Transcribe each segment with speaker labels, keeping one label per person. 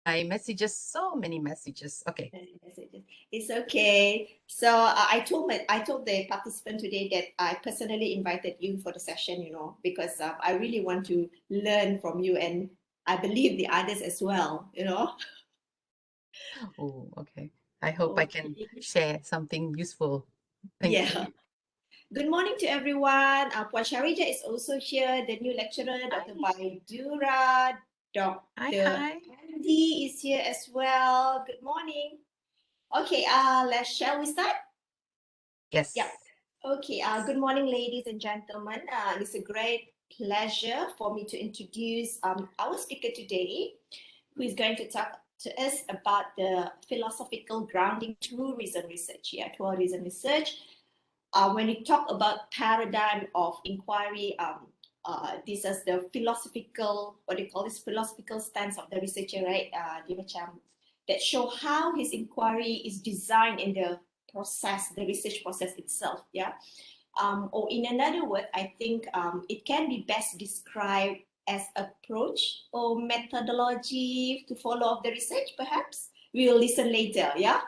Speaker 1: my messages, so many messages. Okay.
Speaker 2: It's okay. So I told the participant today that I personally invited you for the session, because I really want to learn from you, and I believe the others as well,
Speaker 1: Oh, okay. I hope I can
Speaker 2: Okay.
Speaker 1: share something useful. Thank
Speaker 2: Yeah.
Speaker 1: you.
Speaker 2: Good morning to everyone. Puan Sharija is also here, the new lecturer, Dr.
Speaker 1: Hi.
Speaker 2: Baidura,
Speaker 1: Hi,
Speaker 2: Dr.
Speaker 1: hi.
Speaker 2: Andy is here as well. Good morning. Okay, shall we start? Yep.
Speaker 1: Yes.
Speaker 2: Okay, good morning, ladies and gentlemen. It's a great pleasure for me to introduce our speaker today, who is going to talk to us about the philosophical grounding tourism research. Yeah, tourism research. When you talk about paradigm of inquiry, this is the philosophical, what do you call this, philosophical stance of the researcher, right? Dia macam that show how his inquiry is designed in the process, the research process itself, yeah. Or in another word, I think it can be best described as approach or methodology to follow up the research, perhaps. We will listen later, yeah.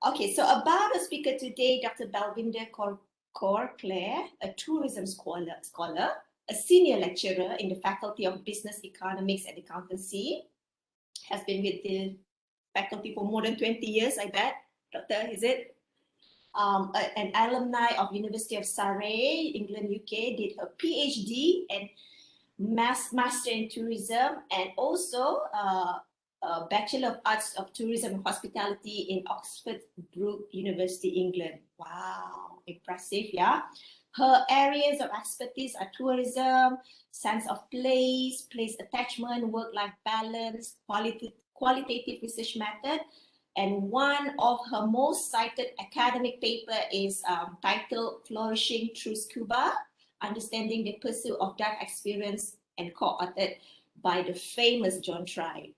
Speaker 2: Okay, so about the speaker today, Dr. Balvinder KLER, a tourism scholar, a senior lecturer in the Faculty of Business, Economics and Accountancy, has been with the faculty for more than 20 years, I bet. Doctor, is it? An alumni of University of Surrey, England, UK, did her PhD and Master in Tourism, and also Bachelor of Arts of Tourism and Hospitality in Oxford Brook University, England. Wow, impressive, yeah. Her areas of expertise are tourism, sense of place attachment, work-life balance, qualitative research method, and one of her most cited academic paper is titled Flourishing Through Scuba, Understanding the Pursuit of Dark Experience, and co-authored by the famous John Tribe.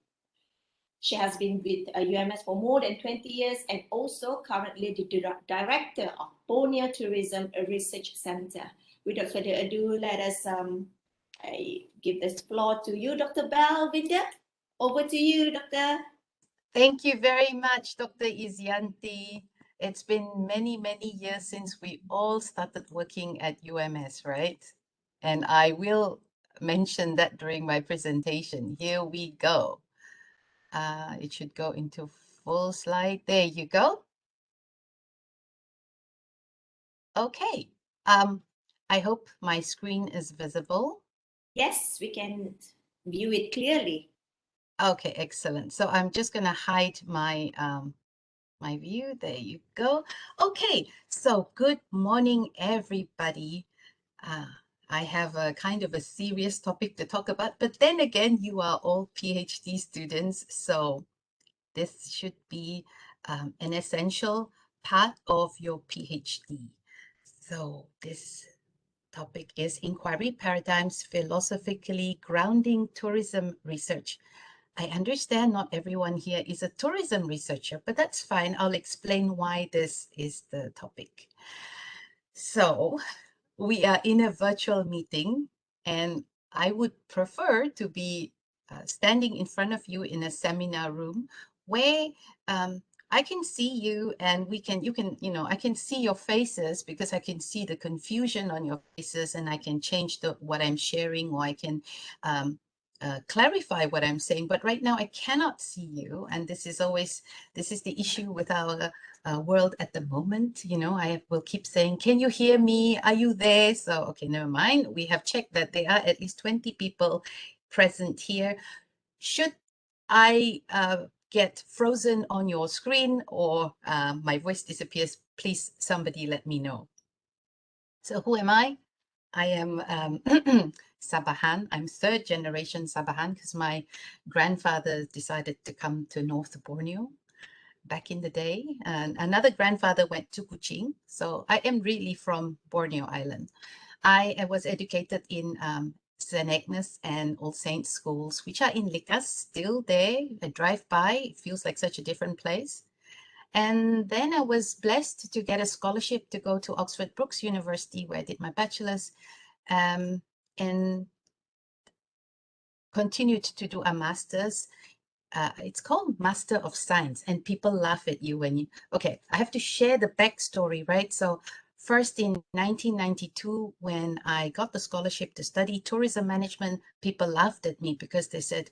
Speaker 2: She has been with UMS for more than 20 years and also currently the director of Borneo Tourism Research Center. Without further ado, let us I give this floor to you, Dr. Balvinder. Over to you, Doctor.
Speaker 1: Thank you very much, Dr. Izyanti. It's been many, many years since we all started working at UMS, right? And I will mention that during my presentation. Here we go. It should go into full slide. There you go. Okay. I hope my screen is visible.
Speaker 2: Yes, we can view it clearly.
Speaker 1: Okay, excellent. So I'm just going to hide my my view. There you go. Okay, so good morning, everybody. I have a kind of a serious topic to talk about, but then again, you are all PhD students, so this should be an essential part of your PhD. So this topic is Inquiry Paradigms Philosophically Grounding Tourism Research. I understand not everyone here is a tourism researcher, but that's fine. I'll explain why this is the topic. So we are in a virtual meeting, and I would prefer to be standing in front of you in a seminar room where I can see you, and I can see your faces because I can see the confusion on your faces, and I can change what I'm sharing, or I can clarify what I'm saying. But right now I cannot see you, and this is the issue with our world at the moment. I will keep saying, can you hear me? Are you there? So, okay, never mind. We have checked that there are at least 20 people present here. Should I get frozen on your screen or my voice disappears, please somebody let me know. So who am I? I am Sabahan. I'm third generation Sabahan because my grandfather decided to come to North Borneo back in the day, and another grandfather went to Kuching. So I am really from Borneo Island. I was educated in St. Agnes and All Saints schools, which are in Likas, still there. I drive by, it feels like such a different place. And then I was blessed to get a scholarship to go to Oxford Brookes University, where I did my bachelor's, and continued to do a master's it's called Master of Science, and people laugh at you when you, okay, I have to share the backstory, right? So first in 1992, when I got the scholarship to study tourism management, people laughed at me because they said,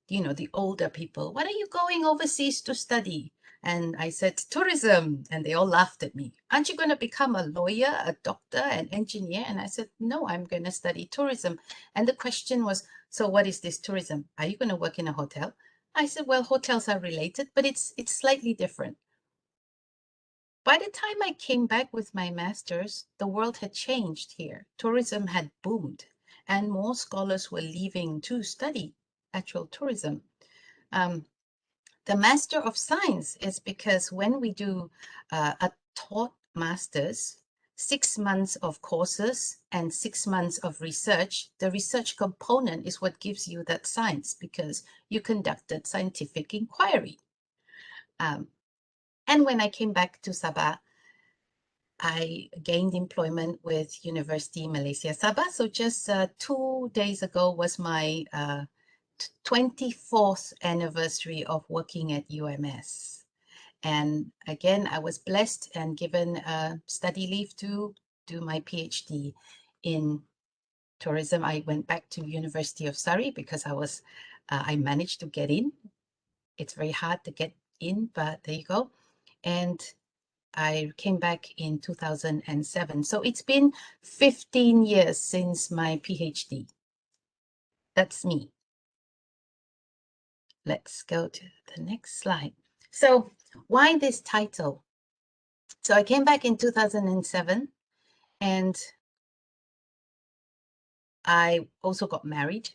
Speaker 1: you know, the older people, what are you going overseas to study? And I said, tourism. And they all laughed at me. Aren't you going to become a lawyer, a doctor, an engineer? And I said, no, I'm going to study tourism. And the question was, so what is this tourism? Are you going to work in a hotel? I said, well, hotels are related, but it's slightly different. By the time I came back with my master's, the world had changed here. Tourism had boomed, and more scholars were leaving to study actual tourism. The Master of Science is because when we do a taught master's, 6 months of courses and 6 months of research, the research component is what gives you that science because you conducted scientific inquiry. And when I came back to Sabah, I gained employment with University Malaysia Sabah. So just 2 days ago was my 24th anniversary of working at UMS. And again, I was blessed and given study leave to do my PhD in tourism. I went back to University of Surrey because I managed to get in. It's very hard to get in, but there you go. And I came back in 2007. So it's been 15 years since my PhD. That's me. Let's go to the next slide. So why this title? So I came back in 2007 and I also got married.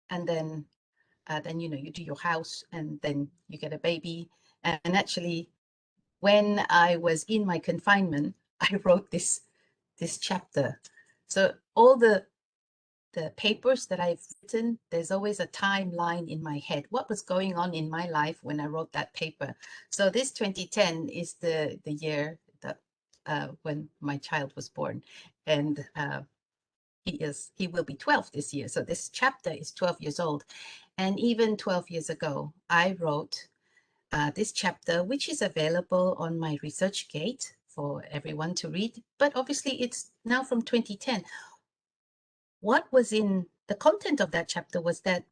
Speaker 1: And then you know, you do your house and then you get a baby. And actually, when I was in my confinement, I wrote this chapter. So all the papers that I've written, there's always a timeline in my head. What was going on in my life when I wrote that paper? So this 2010 is the year that when my child was born, and he will be 12 this year. So this chapter is 12 years old, and even 12 years ago, I wrote this chapter, which is available on my ResearchGate for everyone to read. But obviously, it's now from 2010. What was in the content of that chapter was that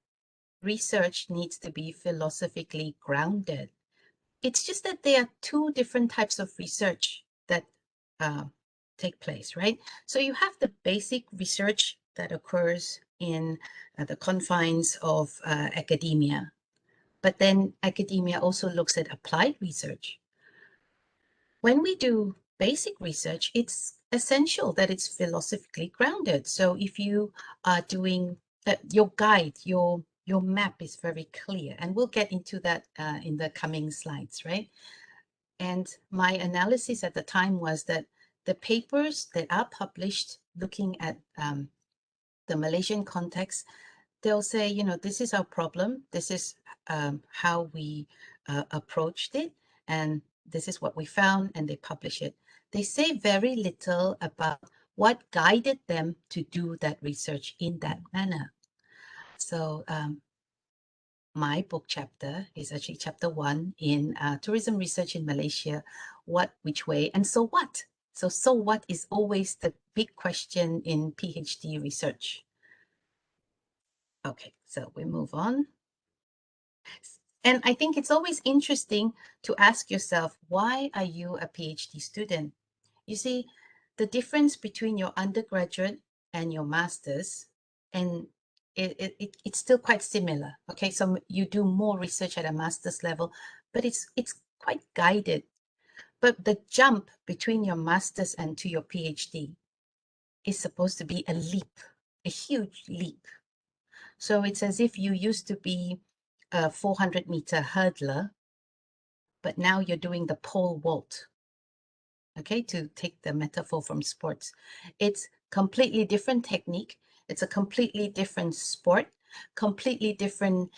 Speaker 1: research needs to be philosophically grounded. It's just that there are two different types of research that take place, right? So you have the basic research that occurs in the confines of academia, but then academia also looks at applied research. When we do basic research, it's essential that it's philosophically grounded. So if you are doing your guide, your map is very clear, and we'll get into that in the coming slides, right? And my analysis at the time was that the papers that are published looking at the Malaysian context, they'll say, you know, this is our problem, this is how we approached it, and this is what we found, and they publish it. They say very little about what guided them to do that research in that manner. So my book chapter is actually chapter 1 in tourism research in Malaysia, what, which way, and so what? So what is always the big question in PhD research. Okay, so we move on. And I think it's always interesting to ask yourself, why are you a PhD student? You see, the difference between your undergraduate and your master's, and it's still quite similar. Okay, so you do more research at a master's level, but it's quite guided. But the jump between your master's and to your PhD is supposed to be a leap, a huge leap. So it's as if you used to be a 400-meter hurdler, but now you're doing the pole vault. Okay, to take the metaphor from sports. It's completely different technique. It's a completely different sport, completely different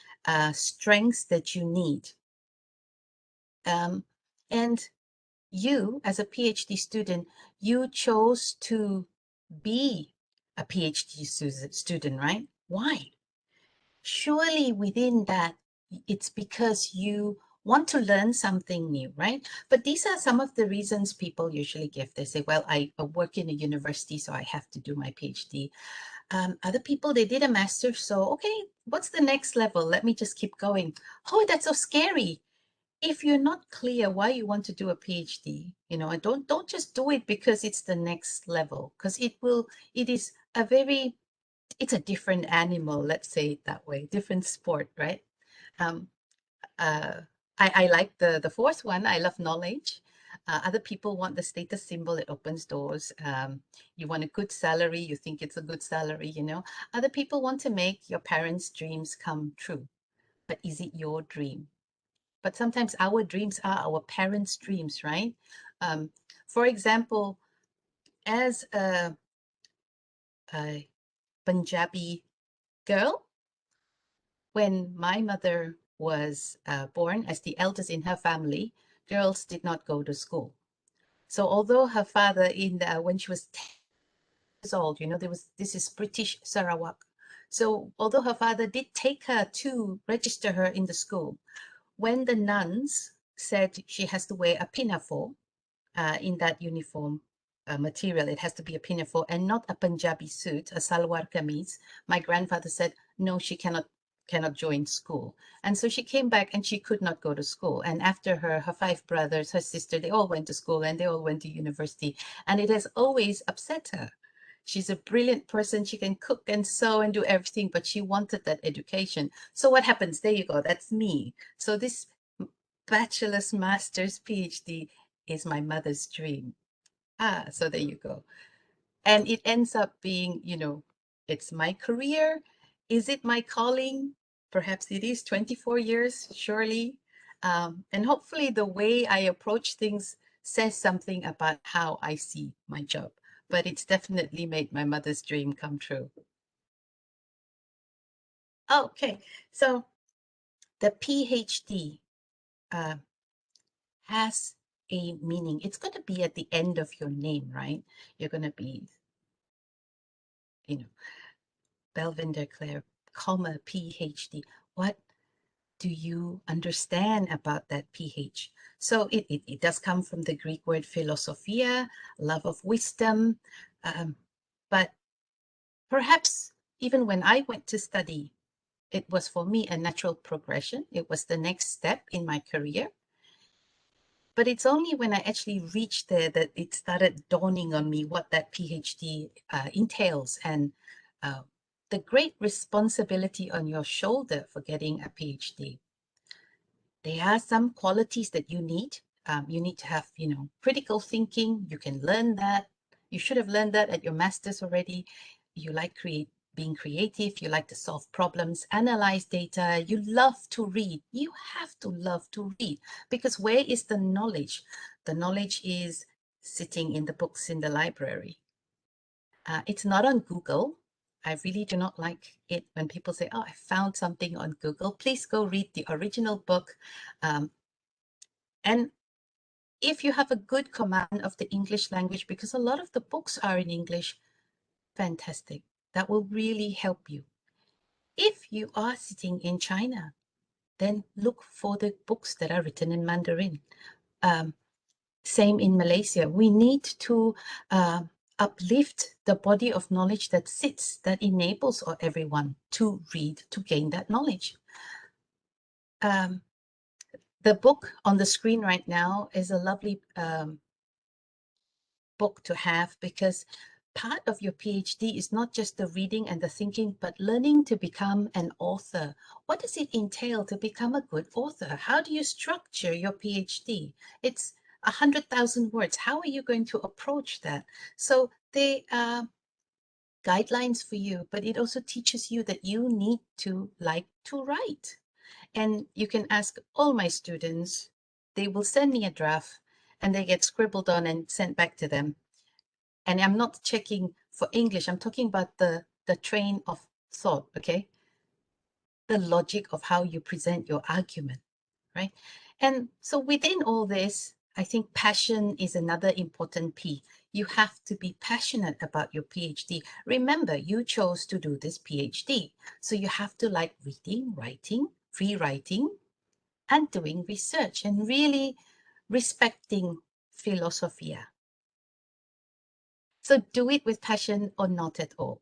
Speaker 1: strengths that you need. And you, as a PhD student, you chose to be a PhD student, right? Why? Surely within that, it's because you want to learn something new, right? But these are some of the reasons people usually give. They say, well, I work in a university, so I have to do my PhD. Other people, they did a master's, so okay, what's the next level? Let me just keep going. Oh, that's so scary. If you're not clear why you want to do a PhD, you know, and don't just do it because it's the next level, because it is a very, it's a different animal, let's say it that way, different sport, right? Um, uh, I like the fourth one. I love knowledge. Other people want the status symbol. It opens doors. You want a good salary. You think it's a good salary, you know. Other people want to make your parents' dreams come true. But is it your dream? But sometimes our dreams are our parents' dreams, right? Um, for example, as a Punjabi girl, when my mother was born as the eldest in her family, girls did not go to school. So although her father, when she was 10 years old, you know, this is British Sarawak. So although her father did take her to register her in the school, when the nuns said she has to wear a pinafore in that uniform material, it has to be a pinafore and not a Punjabi suit, a salwar kameez, my grandfather said, no, she cannot join school. And so she came back and she could not go to school. And after her five brothers, her sister, they all went to school and they all went to university. And it has always upset her. She's a brilliant person. She can cook and sew and do everything, but she wanted that education. So what happens? There you go. That's me. So this bachelor's, master's, PhD is my mother's dream. So there you go. And it ends up being, you know, it's my career. Is it my calling? Perhaps it is 24 years, surely. And hopefully the way I approach things says something about how I see my job. But it's definitely made my mother's dream come true. Okay, so the PhD has a meaning. It's going to be at the end of your name, right? You're going to be, you know, Belvinder Clare, comma, PhD. What do you understand about that PH? So it does come from the Greek word philosophia, love of wisdom. But perhaps even when I went to study, it was for me a natural progression. It was the next step in my career. But it's only when I actually reached there that it started dawning on me what that PhD entails and the great responsibility on your shoulder for getting a PhD. There are some qualities that you need. You need to have, you know, critical thinking. You can learn that. You should have learned that at your master's already. You like being creative. You like to solve problems, analyze data. You love to read. You have to love to read because where is the knowledge? The knowledge is sitting in the books in the library. It's not on Google. I really do not like it when people say, oh, I found something on Google. Please go read the original book. And if you have a good command of the English language, because a lot of the books are in English, fantastic. That will really help you. If you are sitting in China, then look for the books that are written in Mandarin. Same in Malaysia. We need to uplift the body of knowledge that sits, that enables everyone to read, to gain that knowledge. The book on the screen right now is a lovely book to have because part of your PhD is not just the reading and the thinking, but learning to become an author. What does it entail to become a good author? How do you structure your PhD? It's 100,000 words. How are you going to approach that? So they are guidelines for you, but it also teaches you that you need to like to write. And you can ask all my students, they will send me a draft and they get scribbled on and sent back to them. And I'm not checking for English. I'm talking about the train of thought, okay? The logic of how you present your argument, right? And so within all this, I think passion is another important P. You have to be passionate about your PhD. Remember, you chose to do this PhD. So you have to like reading, writing, rewriting and doing research and really respecting philosophia. So do it with passion or not at all,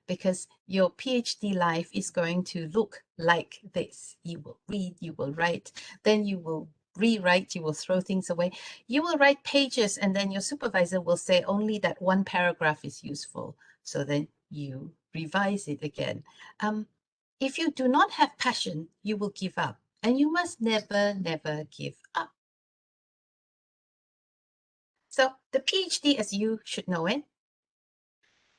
Speaker 1: because your PhD life is going to look like this. You will read, you will write, then you will rewrite, you will throw things away. You will write pages and then your supervisor will say only that one paragraph is useful. So then you revise it again. If you do not have passion, you will give up. And you must never, never give up. So the PhD, as you should know it,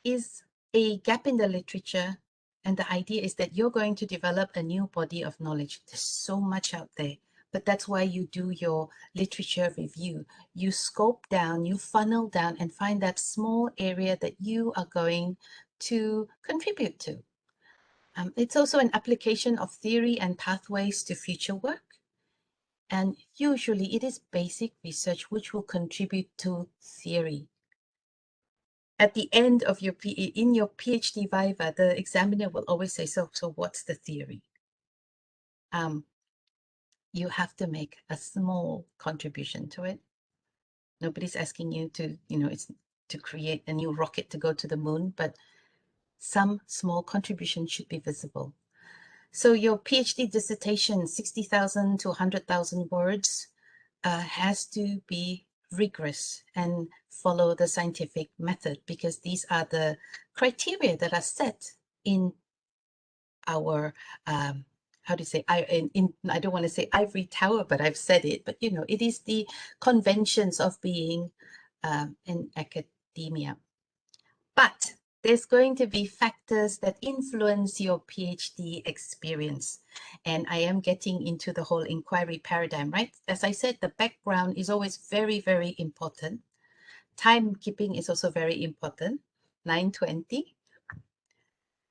Speaker 1: is a gap in the literature. And the idea is that you're going to develop a new body of knowledge. There's so much out there, but that's why you do your literature review. You scope down, you funnel down and find that small area that you are going to contribute to. It's also an application of theory and pathways to future work. And usually it is basic research which will contribute to theory. At the end of your in your PhD viva, the examiner will always say, so what's the theory? You have to make a small contribution to it. Nobody's asking you to, it's to create a new rocket to go to the moon, but some small contribution should be visible. So your PhD dissertation, 60,000 to 100,000 words, has to be rigorous and follow the scientific method, because these are the criteria that are set in our how do you say, I don't want to say ivory tower, but I've said it, but it is the conventions of being in academia. But there's going to be factors that influence your PhD experience. And I am getting into the whole inquiry paradigm, right? As I said, the background is always very, very important. Timekeeping is also very important, 9:20.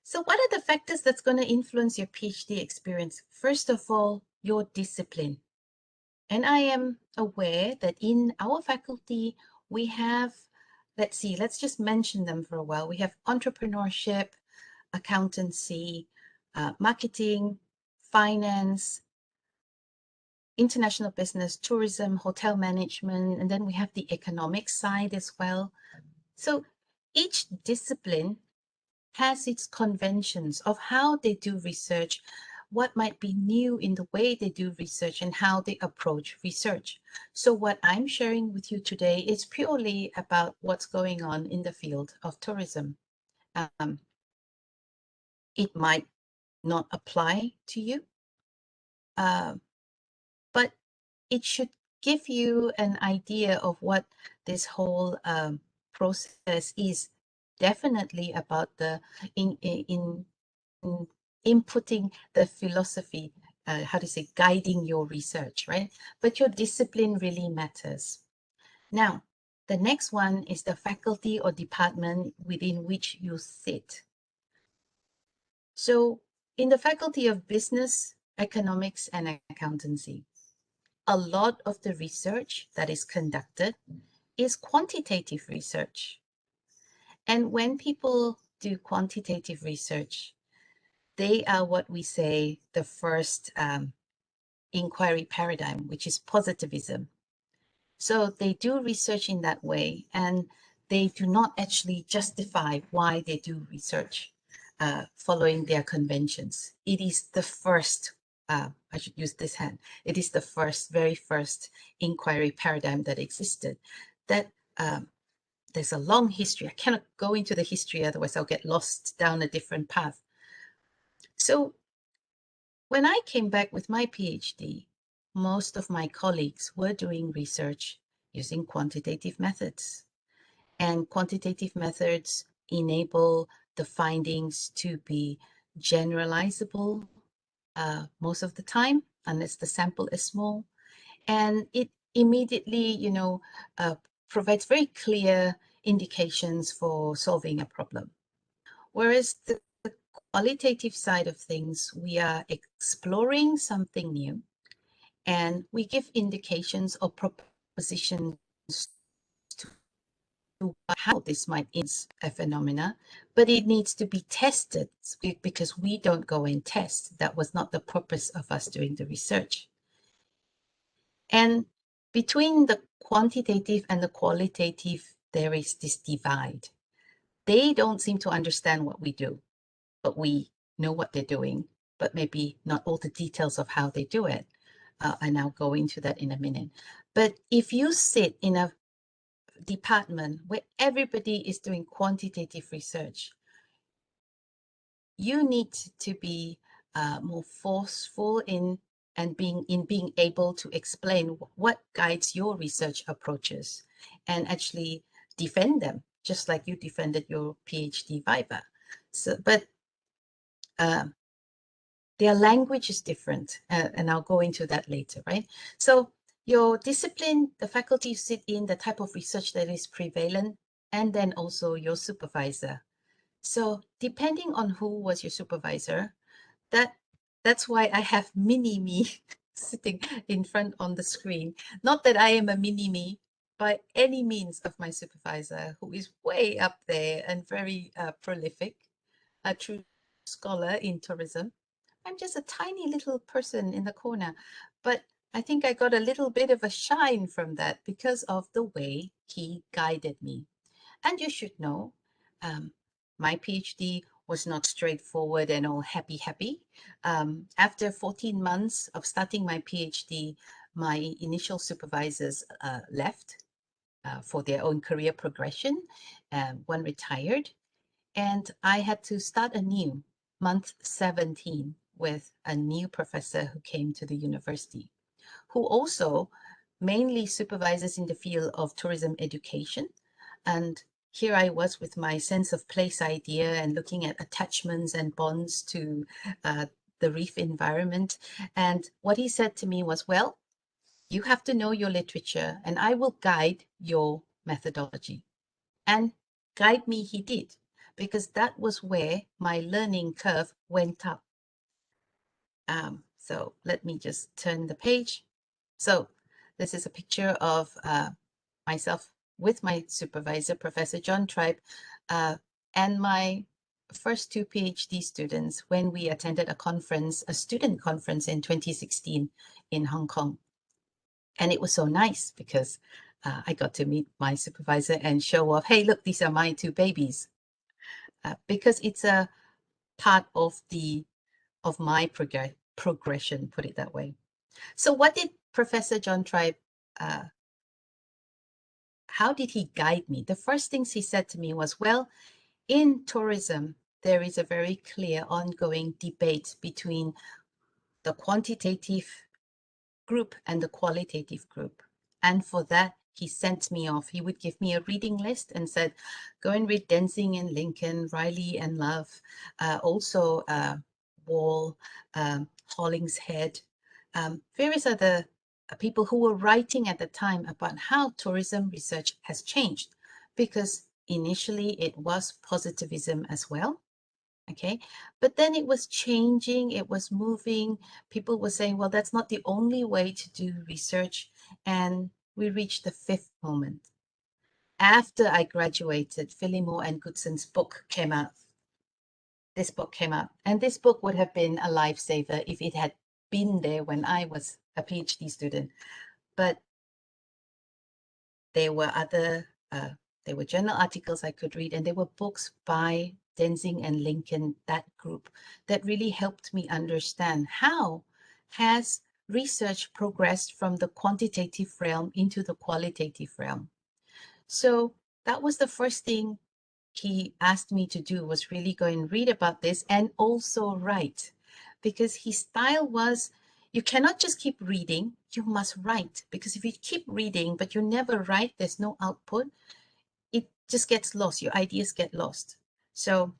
Speaker 1: So what are the factors that's going to influence your PhD experience? First of all, your discipline. And I am aware that in our faculty, we have, let's just mention them for a while. We have entrepreneurship, accountancy, marketing, finance, international business, tourism, hotel management, and then we have the economic side as well. So each discipline has its conventions of how they do research, what might be new in the way they do research and how they approach research. So what I'm sharing with you today is purely about what's going on in the field of tourism. It might not apply to you, but it should give you an idea of what this whole process is. Definitely about the inputting the philosophy, how to say, guiding your research, right? But your discipline really matters. Now, the next one is the faculty or department within which you sit. So in the Faculty of Business, Economics, and Accountancy, a lot of the research that is conducted is quantitative research. And when people do quantitative research, they are what we say the first inquiry paradigm, which is positivism. So they do research in that way, and they do not actually justify why they do research following their conventions. It is the first, I should use this hand, it is the first, very first inquiry paradigm that existed. That there's a long history. I cannot go into the history, otherwise I'll get lost down a different path. So when I came back with my PhD, most of my colleagues were doing research using quantitative methods. And quantitative methods enable the findings to be generalizable most of the time, unless the sample is small. And it immediately, provides very clear indications for solving a problem. Whereas the qualitative side of things, we are exploring something new and we give indications or propositions to how this might influence a phenomena, but it needs to be tested because we don't go and test. That was not the purpose of us doing the research. And between the quantitative and the qualitative, there is this divide. They don't seem to understand what we do, but we know what they're doing, but maybe not all the details of how they do it. And I'll go into that in a minute. But if you sit in a department where everybody is doing quantitative research, you need to be more forceful in being able to explain what guides your research approaches and actually defend them, just like you defended your PhD viva. So, but their language is different, and I'll go into that later, right? So your discipline, the faculty you sit in, the type of research that is prevalent, and then also your supervisor. So depending on who was your supervisor, that's why I have mini me sitting in front on the screen. Not that I am a mini me by any means of my supervisor, who is way up there and very prolific, a true scholar in tourism. I'm just a tiny little person in the corner, but I think I got a little bit of a shine from that because of the way he guided me. And you should know, my PhD was not straightforward and all happy. After 14 months of starting my PhD, my initial supervisors left for their own career progression. One retired, and I had to start anew, month 17, with a new professor who came to the university, who also mainly supervises in the field of tourism education. And here I was with my sense of place idea and looking at attachments and bonds to the reef environment. And what he said to me was, well, you have to know your literature and I will guide your methodology. And guide me he did, because that was where my learning curve went up. So let me just turn the page. So this is a picture of myself with my supervisor, Professor John Tribe, and my first two PhD students when we attended a conference, a student conference in 2016 in Hong Kong. And it was so nice because I got to meet my supervisor and show off, hey, look, these are my two babies. Because it's a part of my progression, put it that way. So what did Professor John Tribe, how did he guide me? The first things he said to me was, well, in tourism, there is a very clear ongoing debate between the quantitative group and the qualitative group. And for that, he sent me off. He would give me a reading list and said, go and read Denzing and Lincoln, Riley and Love, also Wall, Hollingshead, various other people who were writing at the time about how tourism research has changed, because initially it was positivism as well. Okay, but then it was changing, it was moving. People were saying, well, that's not the only way to do research. And we reached the fifth moment. After I graduated, Phillimore and Goodson's book came out. This book came out, and this book would have been a lifesaver if it had been there when I was a PhD student. But there were other, there were journal articles I could read, and there were books by Denzing and Lincoln, that group, that really helped me understand how has research progressed from the quantitative realm into the qualitative realm. So that was the first thing he asked me to do, was really go and read about this and also write, because his style was, you cannot just keep reading, you must write, because if you keep reading but you never write, there's no output, it just gets lost, your ideas get lost. So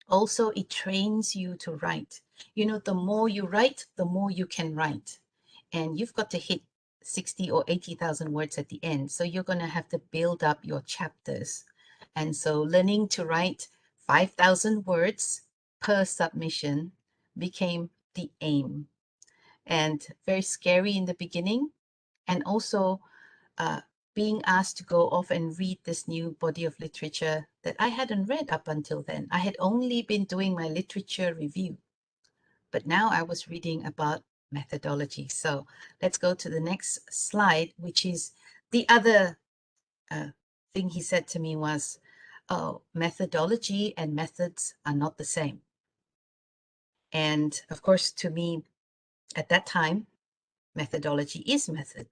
Speaker 1: also it trains you to write. You know, the more you write, the more you can write, and you've got to hit 60 or 80,000 words at the end. So you're going to have to build up your chapters. And so learning to write 5,000 words per submission became the aim. And very scary in the beginning. And also being asked to go off and read this new body of literature that I hadn't read up until then. I had only been doing my literature review, but now I was reading about methodology. So let's go to the next slide, which is the other thing he said to me was, oh, methodology and methods are not the same. And of course, to me, at that time, methodology is method.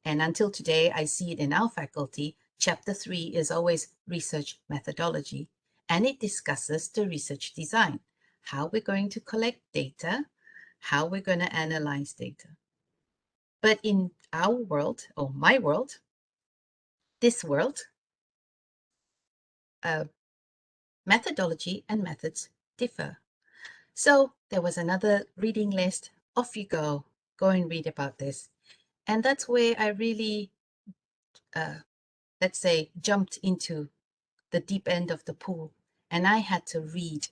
Speaker 1: And until today, I see it in our faculty. Chapter 3 is always research methodology, and it discusses the research design, how we're going to collect data, how we're going to analyze data. But in our world, or my world, this world, methodology and methods differ. So there was another reading list. Off you go. Go and read about this. And that's where I really, let's say, jumped into the deep end of the pool. And I had to read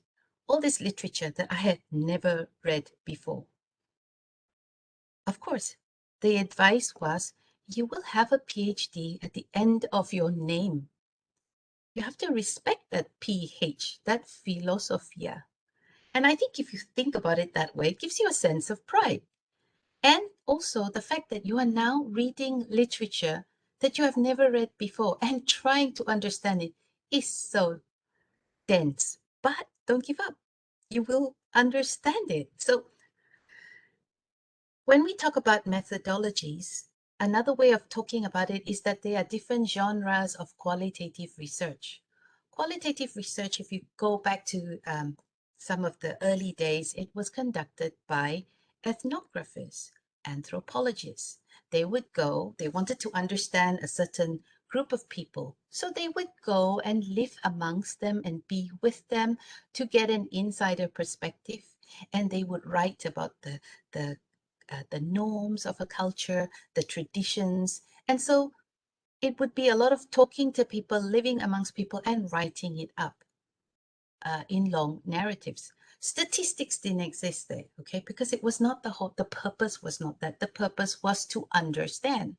Speaker 1: all this literature that I had never read before. Of course, the advice was, you will have a PhD at the end of your name. You have to respect that PH, that philosophia. And I think if you think about it that way, it gives you a sense of pride. And also the fact that you are now reading literature that you have never read before and trying to understand it is so dense. But don't give up. You will understand it. So when we talk about methodologies, another way of talking about it is that there are different genres of qualitative research. Qualitative research, if you go back to some of the early days, it was conducted by ethnographers, anthropologists. They would go, they wanted to understand a certain group of people. So they would go and live amongst them and be with them to get an insider perspective. And they would write about the norms of a culture, the traditions. And so it would be a lot of talking to people, living amongst people, and writing it up in long narratives. Statistics didn't exist there, okay? Because it was not the purpose was not that. The purpose was to understand.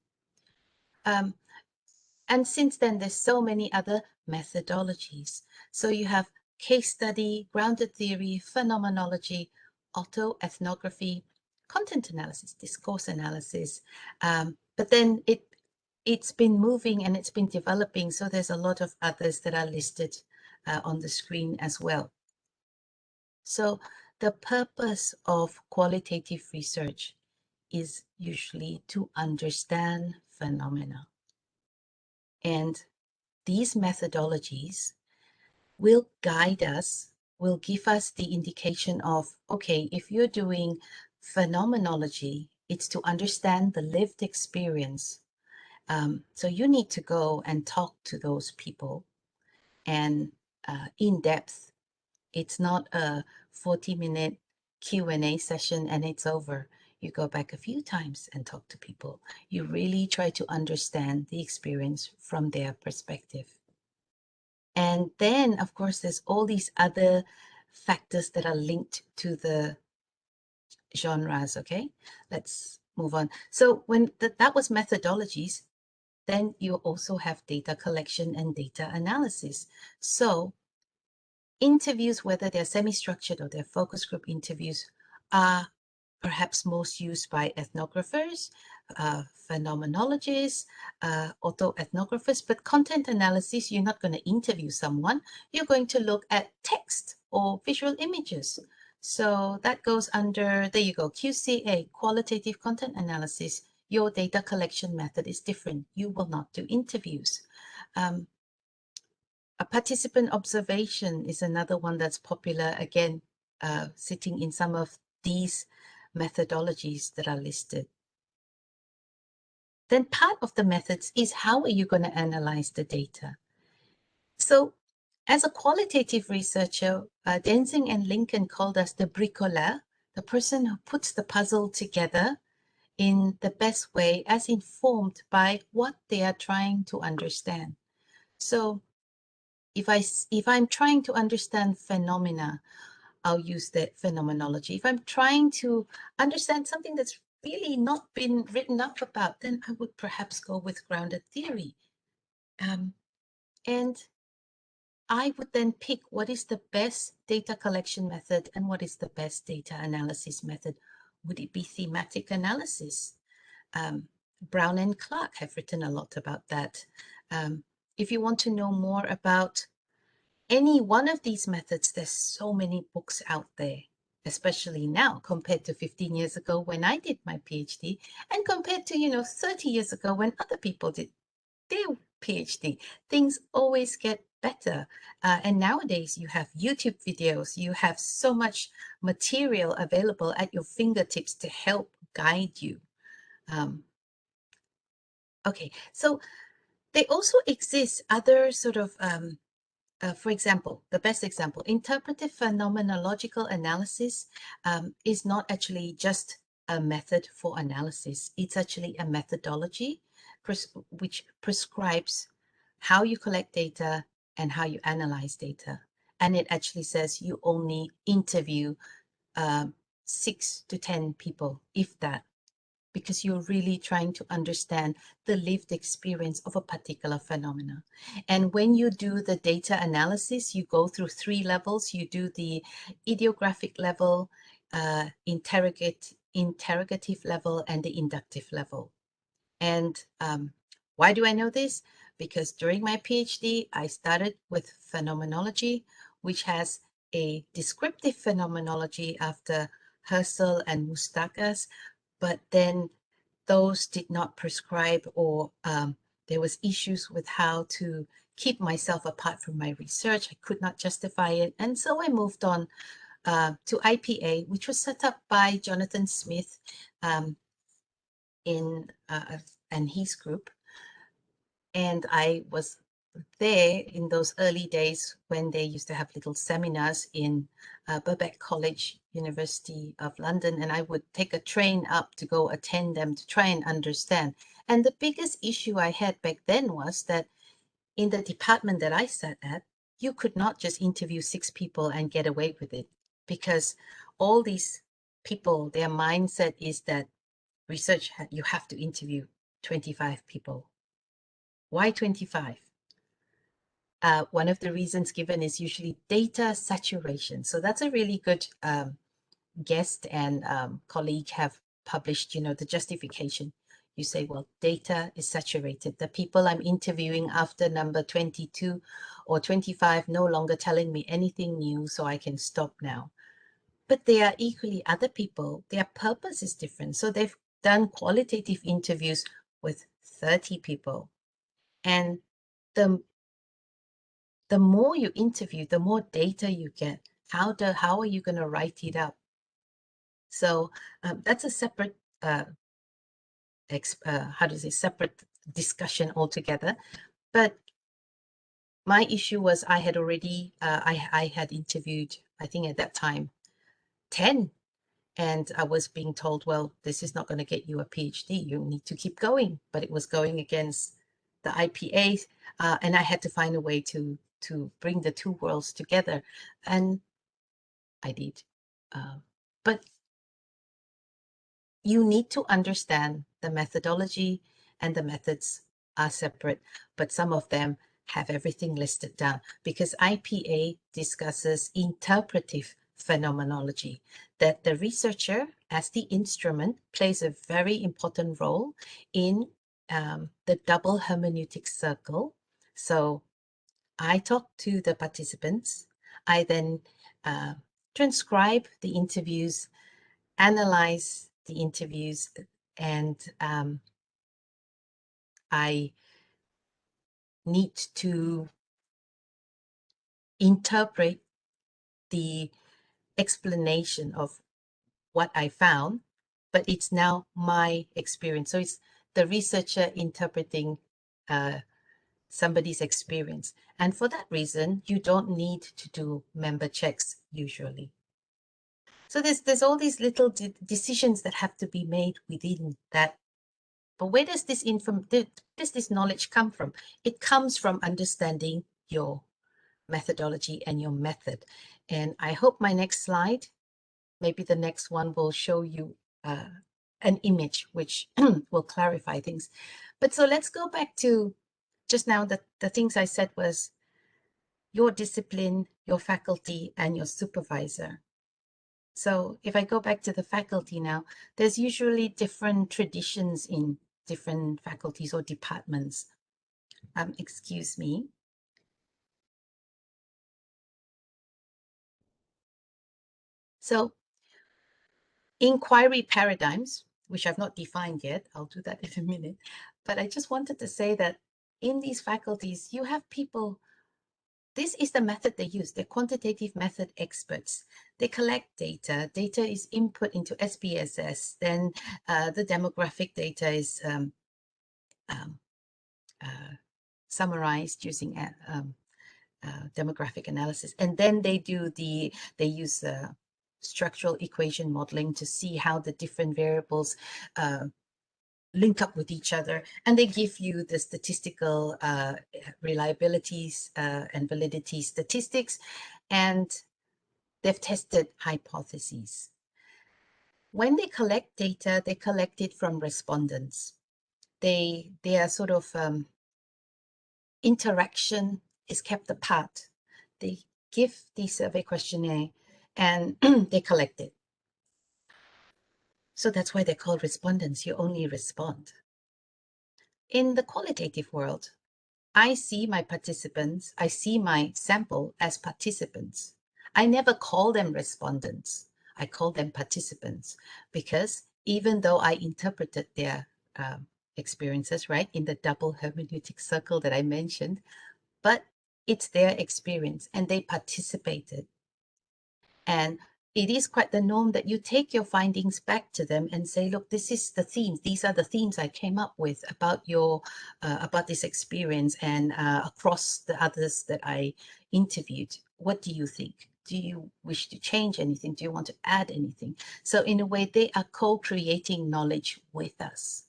Speaker 1: And since then, there's so many other methodologies. So you have case study, grounded theory, phenomenology, autoethnography, content analysis, discourse analysis. But then it's been moving and it's been developing. So there's a lot of others that are listed on the screen as well. So the purpose of qualitative research is usually to understand phenomena. And these methodologies will guide us, will give us the indication of, okay, if you're doing phenomenology, it's to understand the lived experience. So you need to go and talk to those people and in depth. It's not a 40-minute Q&A session and it's over. You go back a few times and talk to people. You really try to understand the experience from their perspective. And then, of course, there's all these other factors that are linked to the genres, okay? Let's move on. So when that was methodologies, then you also have data collection and data analysis. So interviews, whether they're semi-structured or they're focus group interviews, are perhaps most used by ethnographers, phenomenologists, autoethnographers, but content analysis, you're not going to interview someone, you're going to look at text or visual images. So that goes under, there you go, QCA, qualitative content analysis. Your data collection method is different. You will not do interviews. A participant observation is another one that's popular, again, sitting in some of these methodologies that are listed. Then part of the methods is how are you going to analyze the data? So as a qualitative researcher, Denzing and Lincoln called us the bricoleur, the person who puts the puzzle together in the best way as informed by what they are trying to understand. So if I'm trying to understand phenomena, I'll use the phenomenology. If I'm trying to understand something that's really not been written up about, then I would perhaps go with grounded theory. And I would then pick what is the best data collection method and what is the best data analysis method. Would it be thematic analysis? Brown and Clark have written a lot about that. If you want to know more about any one of these methods, there's so many books out there, especially now compared to 15 years ago when I did my PhD, and compared to, 30 years ago when other people did their PhD. Things always get better. And nowadays you have YouTube videos, you have so much material available at your fingertips to help guide you. Okay, so they also exist other sort of for example, the best example, interpretive phenomenological analysis is not actually just a method for analysis. It's actually a methodology which prescribes how you collect data and how you analyze data. And it actually says you only interview 6 to 10 people, if that, because you're really trying to understand the lived experience of a particular phenomena. And when you do the data analysis, you go through 3 levels. You do the idiographic level, interrogative level, and the inductive level. And why do I know this? Because during my PhD, I started with phenomenology, which has a descriptive phenomenology after Herschel and Mustakas, but then those did not prescribe, or there was issues with how to keep myself apart from my research. I could not justify it. And so I moved on to IPA, which was set up by Jonathan Smith and his group. And I was there in those early days when they used to have little seminars in Birkbeck College, University of London, and I would take a train up to go attend them to try and understand. And the biggest issue I had back then was that in the department that I sat at, you could not just interview 6 people and get away with it, because all these people, their mindset is that research, you have to interview 25 people. Why 25? One of the reasons given is usually data saturation. So that's a really good guest and colleague have published, the justification. You say, well, data is saturated. The people I'm interviewing after number 22 or 25 no longer telling me anything new, so I can stop now. But there are equally other people, their purpose is different. So they've done qualitative interviews with 30 people. And the more you interview, the more data you get. How are you going to write it up? So that's a separate, separate discussion altogether. But my issue was I had already, I had interviewed, I think at that time, 10. And I was being told, well, this is not going to get you a PhD. You need to keep going. But it was going against the IPA, and I had to find a way to bring the two worlds together. And I did. But you need to understand the methodology, and the methods are separate, but some of them have everything listed down, because IPA discusses interpretive phenomenology, that the researcher as the instrument plays a very important role in the double hermeneutic circle. So I talk to the participants, I then transcribe the interviews, analyze the interviews, and I need to interpret the explanation of what I found, but it's now my experience. So it's the researcher interpreting somebody's experience. And for that reason, you don't need to do member checks usually. So there's all these little decisions that have to be made within that. But where does this knowledge come from? It comes from understanding your methodology and your method. And I hope my next slide, maybe the next one, will show you an image which will clarify things. But so let's go back to just now, the things I said was your discipline, your faculty, and your supervisor. So if I go back to the faculty now, there's usually different traditions in different faculties or departments. Excuse me. So inquiry paradigms, which I've not defined yet, I'll do that in a minute, but I just wanted to say that in these faculties, you have people, this is the method they use. They're quantitative method experts. They collect data. Data is input into SPSS. Then the demographic data is summarized using demographic analysis. And then they use structural equation modeling to see how the different variables link up with each other, and they give you the statistical reliabilities and validity statistics, and they've tested hypotheses. When they collect data, they collect it from respondents. They are sort of interaction is kept apart. They give the survey questionnaire and they collect it. So that's why they're called respondents. You only respond. In the qualitative world, I see my participants, I see my sample as participants. I never call them respondents. I call them participants because even though I interpreted their experiences, right, in the double hermeneutic circle that I mentioned, but it's their experience and they participated. And it is quite the norm that you take your findings back to them and say, look, this is the themes. These are the themes I came up with about about this experience and across the others that I interviewed. What do you think? Do you wish to change anything? Do you want to add anything? So in a way, they are co-creating knowledge with us.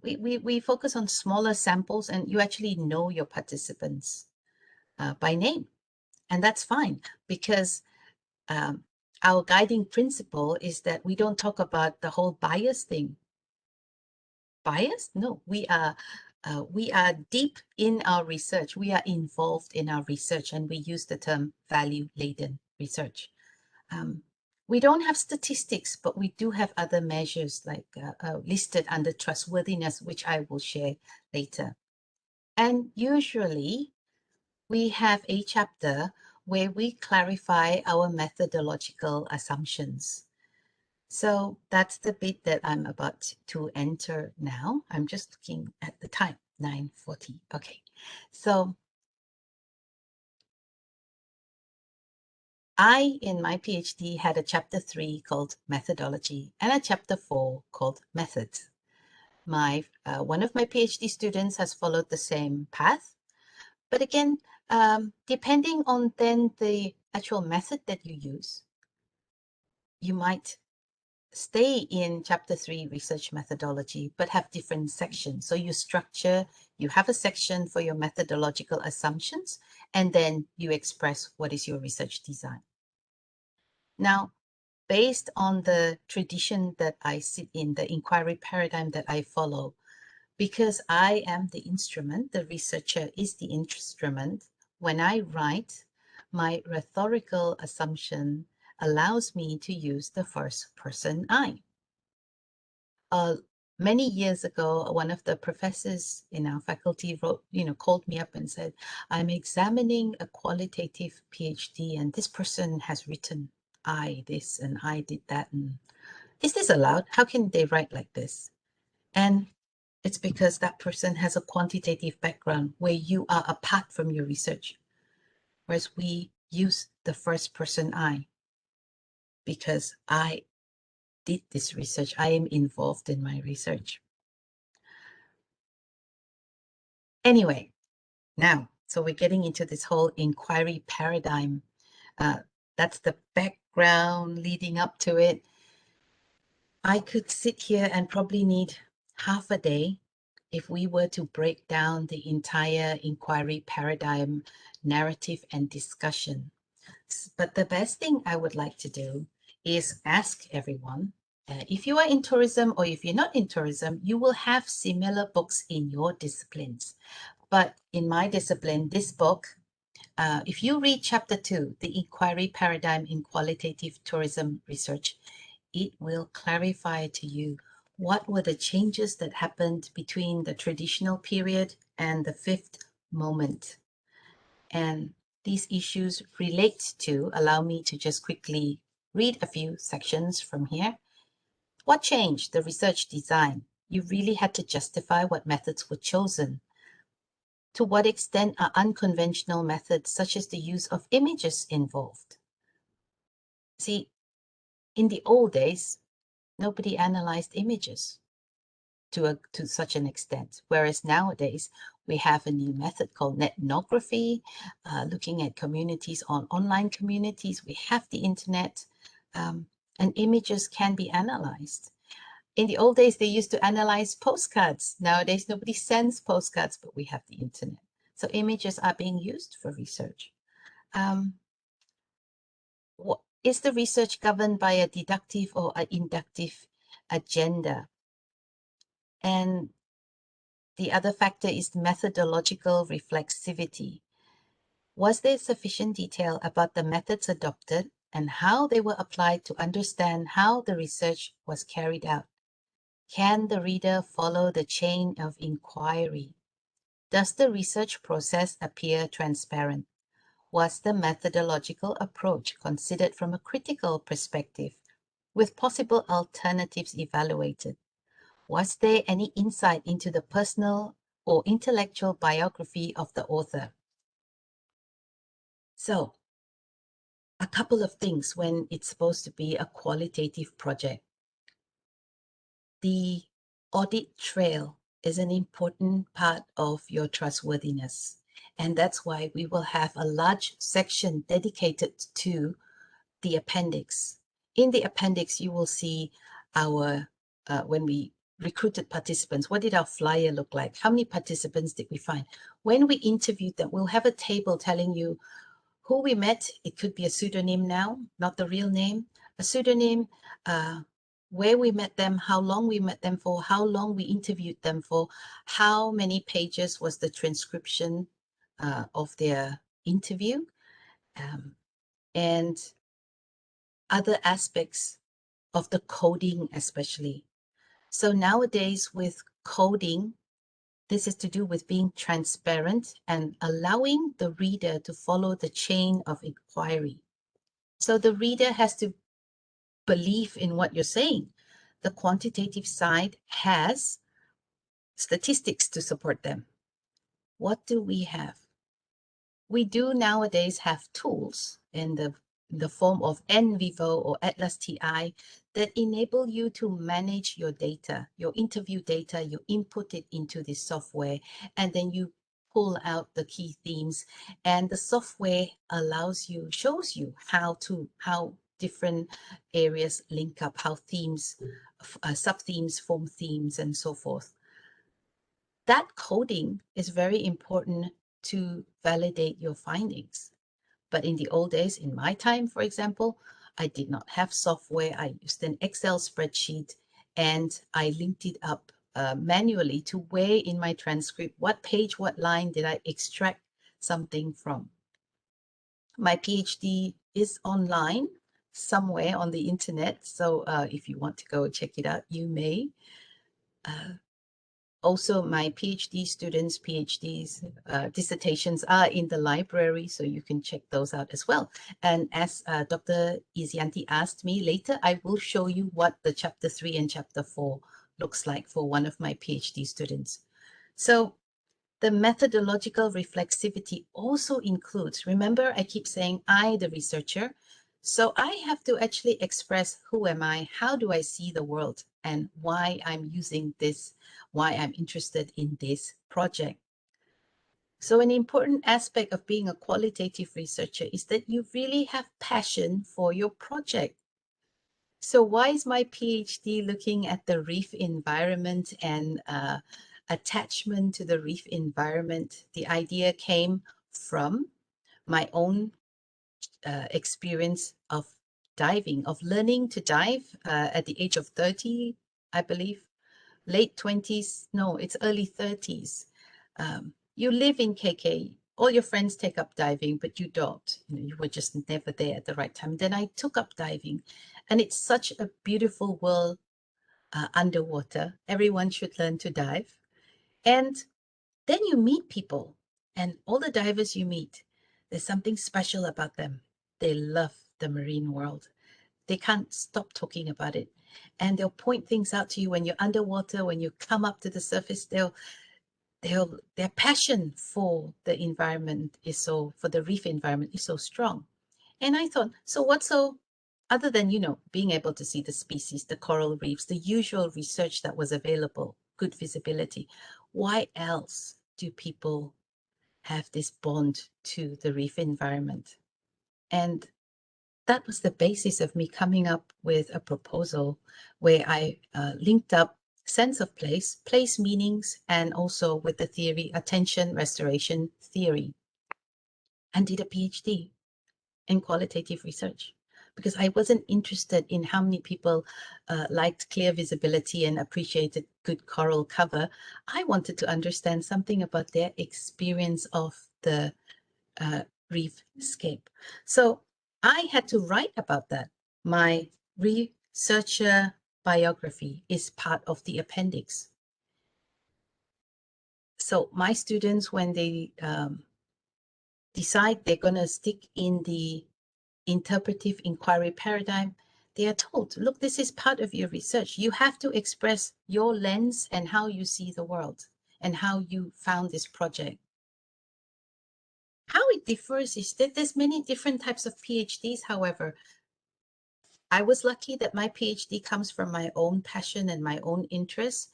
Speaker 1: We focus on smaller samples and you actually know your participants by name. And that's fine because our guiding principle is that we don't talk about the whole bias thing. Bias? No, we are deep in our research. We are involved in our research, and we use the term value-laden research. We don't have statistics, but we do have other measures like listed under trustworthiness, which I will share later. And usually we have a chapter where we clarify our methodological assumptions. So that's the bit that I'm about to enter now. I'm just looking at the time, 9:40. Okay, so I, in my PhD, had a chapter 3 called methodology and a chapter 4 called methods. One of my PhD students has followed the same path, but again, depending on then the actual method that you use, you might stay in chapter 3 research methodology, but have different sections. So you have a section for your methodological assumptions, and then you express what is your research design. Now, based on the tradition that I sit in, the inquiry paradigm that I follow, because I am the instrument, the researcher is the instrument, when I write, my rhetorical assumption allows me to use the first person I. Many years ago, one of the professors in our faculty called me up and said, I'm examining a qualitative PhD and this person has written I this and I did that. And is this allowed? How can they write like this? And it's because that person has a quantitative background where you are apart from your research. Whereas we use the first person I because I did this research. I am involved in my research. Anyway, now, so we're getting into this whole inquiry paradigm. That's the background leading up to it. I could sit here and probably need half a day if we were to break down the entire inquiry paradigm narrative and discussion. But the best thing I would like to do is ask everyone, If you are in tourism or if you're not in tourism, you will have similar books in your disciplines. But in my discipline, this book, if you read chapter 2, The Inquiry Paradigm in Qualitative Tourism Research, it will clarify to you what were the changes that happened between the traditional period and the fifth moment. And these issues relate to, allow me to just quickly read a few sections from here. What changed? The research design. You really had to justify what methods were chosen. To what extent are unconventional methods such as the use of images involved? See, in the old days, nobody analyzed images to such an extent, whereas nowadays we have a new method called ethnography, looking at communities on online communities. We have the internet, and images can be analyzed. In the old days, they used to analyze postcards. Nowadays, nobody sends postcards, but we have the internet. So images are being used for research. Is the research governed by a deductive or an inductive agenda? And the other factor is methodological reflexivity. Was there sufficient detail about the methods adopted and how they were applied to understand how the research was carried out? Can the reader follow the chain of inquiry? Does the research process appear transparent? Was the methodological approach considered from a critical perspective, with possible alternatives evaluated? Was there any insight into the personal or intellectual biography of the author? So, a couple of things when it's supposed to be a qualitative project. The audit trail is an important part of your trustworthiness. And that's why we will have a large section dedicated to the appendix. In the appendix, you will see our, when we recruited participants, what did our flyer look like? How many participants did we find? When we interviewed them, we'll have a table telling you who we met. It could be a pseudonym now, not the real name, a pseudonym, where we met them, how long we met them for, how long we interviewed them for, how many pages was the transcription of their interview, and other aspects of the coding especially. So nowadays with coding, this is to do with being transparent and allowing the reader to follow the chain of inquiry. So the reader has to believe in what you're saying. The quantitative side has statistics to support them. What do we have? We do nowadays have tools in the form of NVivo or Atlas TI that enable you to manage your data, your interview data. You input it into the software and then you pull out the key themes, and the software allows you, shows you how different areas link up, how themes, sub-themes form themes and so forth. That coding is very important to validate your findings. But in the old days, in my time, for example, I did not have software. I used an Excel spreadsheet and I linked it up manually to where in my transcript, what page, what line did I extract something from. My PhD is online somewhere on the internet. So if you want to go check it out, you may. Also, my PhD students' dissertations are in the library, so you can check those out as well. And as Dr. Izyanti asked me later, I will show you what the chapter 3 and chapter 4 looks like for one of my PhD students. So the methodological reflexivity also includes, remember I keep saying I, the researcher, so I have to actually express who am I, how do I see the world, and why I'm using this, why I'm interested in this project. So an important aspect of being a qualitative researcher is that you really have passion for your project. So why is my PhD looking at the reef environment and attachment to the reef environment? The idea came from my own experience of diving, of learning to dive at the age of 30, I believe, late 20s. No, it's early 30s. You live in KK. All your friends take up diving, but you don't. You were just never there at the right time. Then I took up diving, and it's such a beautiful world underwater. Everyone should learn to dive. And then you meet people, and all the divers you meet, there's something special about them. They love the marine world. They can't stop talking about it. And they'll point things out to you when you're underwater, when you come up to the surface, their passion for the environment is so, for the reef environment is so strong. And I thought, so what's so, other than, being able to see the species, the coral reefs, the usual research that was available, good visibility, why else do people have this bond to the reef environment? And that was the basis of me coming up with a proposal where I linked up sense of place meanings, and also with the theory, attention restoration theory, and did a PhD in qualitative research, because I wasn't interested in how many people liked clear visibility and appreciated good coral cover. I wanted to understand something about their experience of the reefscape. So I had to write about that. My researcher biography is part of the appendix. So my students, when they decide they're going to stick in the interpretive inquiry paradigm, they are told, look, this is part of your research. You have to express your lens and how you see the world and how you found this project. How it differs is that there's many different types of PhDs. However, I was lucky that my PhD comes from my own passion and my own interest.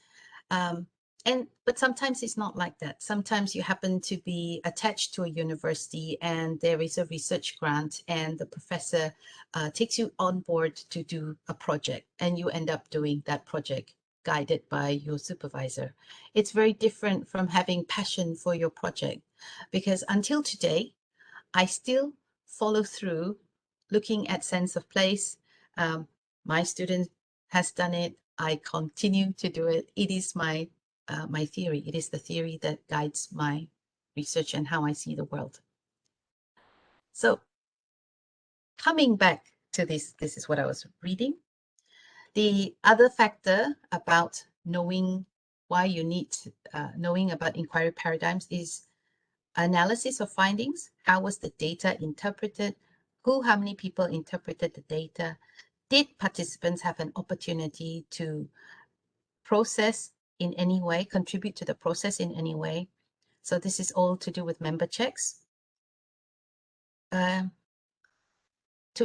Speaker 1: But sometimes it's not like that. Sometimes you happen to be attached to a university and there is a research grant and the professor takes you on board to do a project, and you end up doing that project guided by your supervisor. It's very different from having passion for your project, because until today, I still follow through looking at sense of place. My student has done it. I continue to do it. It is my theory. It is the theory that guides my research and how I see the world. So coming back to this is what I was reading. The other factor about knowing why you need knowing about inquiry paradigms is analysis of findings. How was the data interpreted? How many people interpreted the data? Did participants have an opportunity to process in any way, contribute to the process in any way? So this is all to do with member checks. To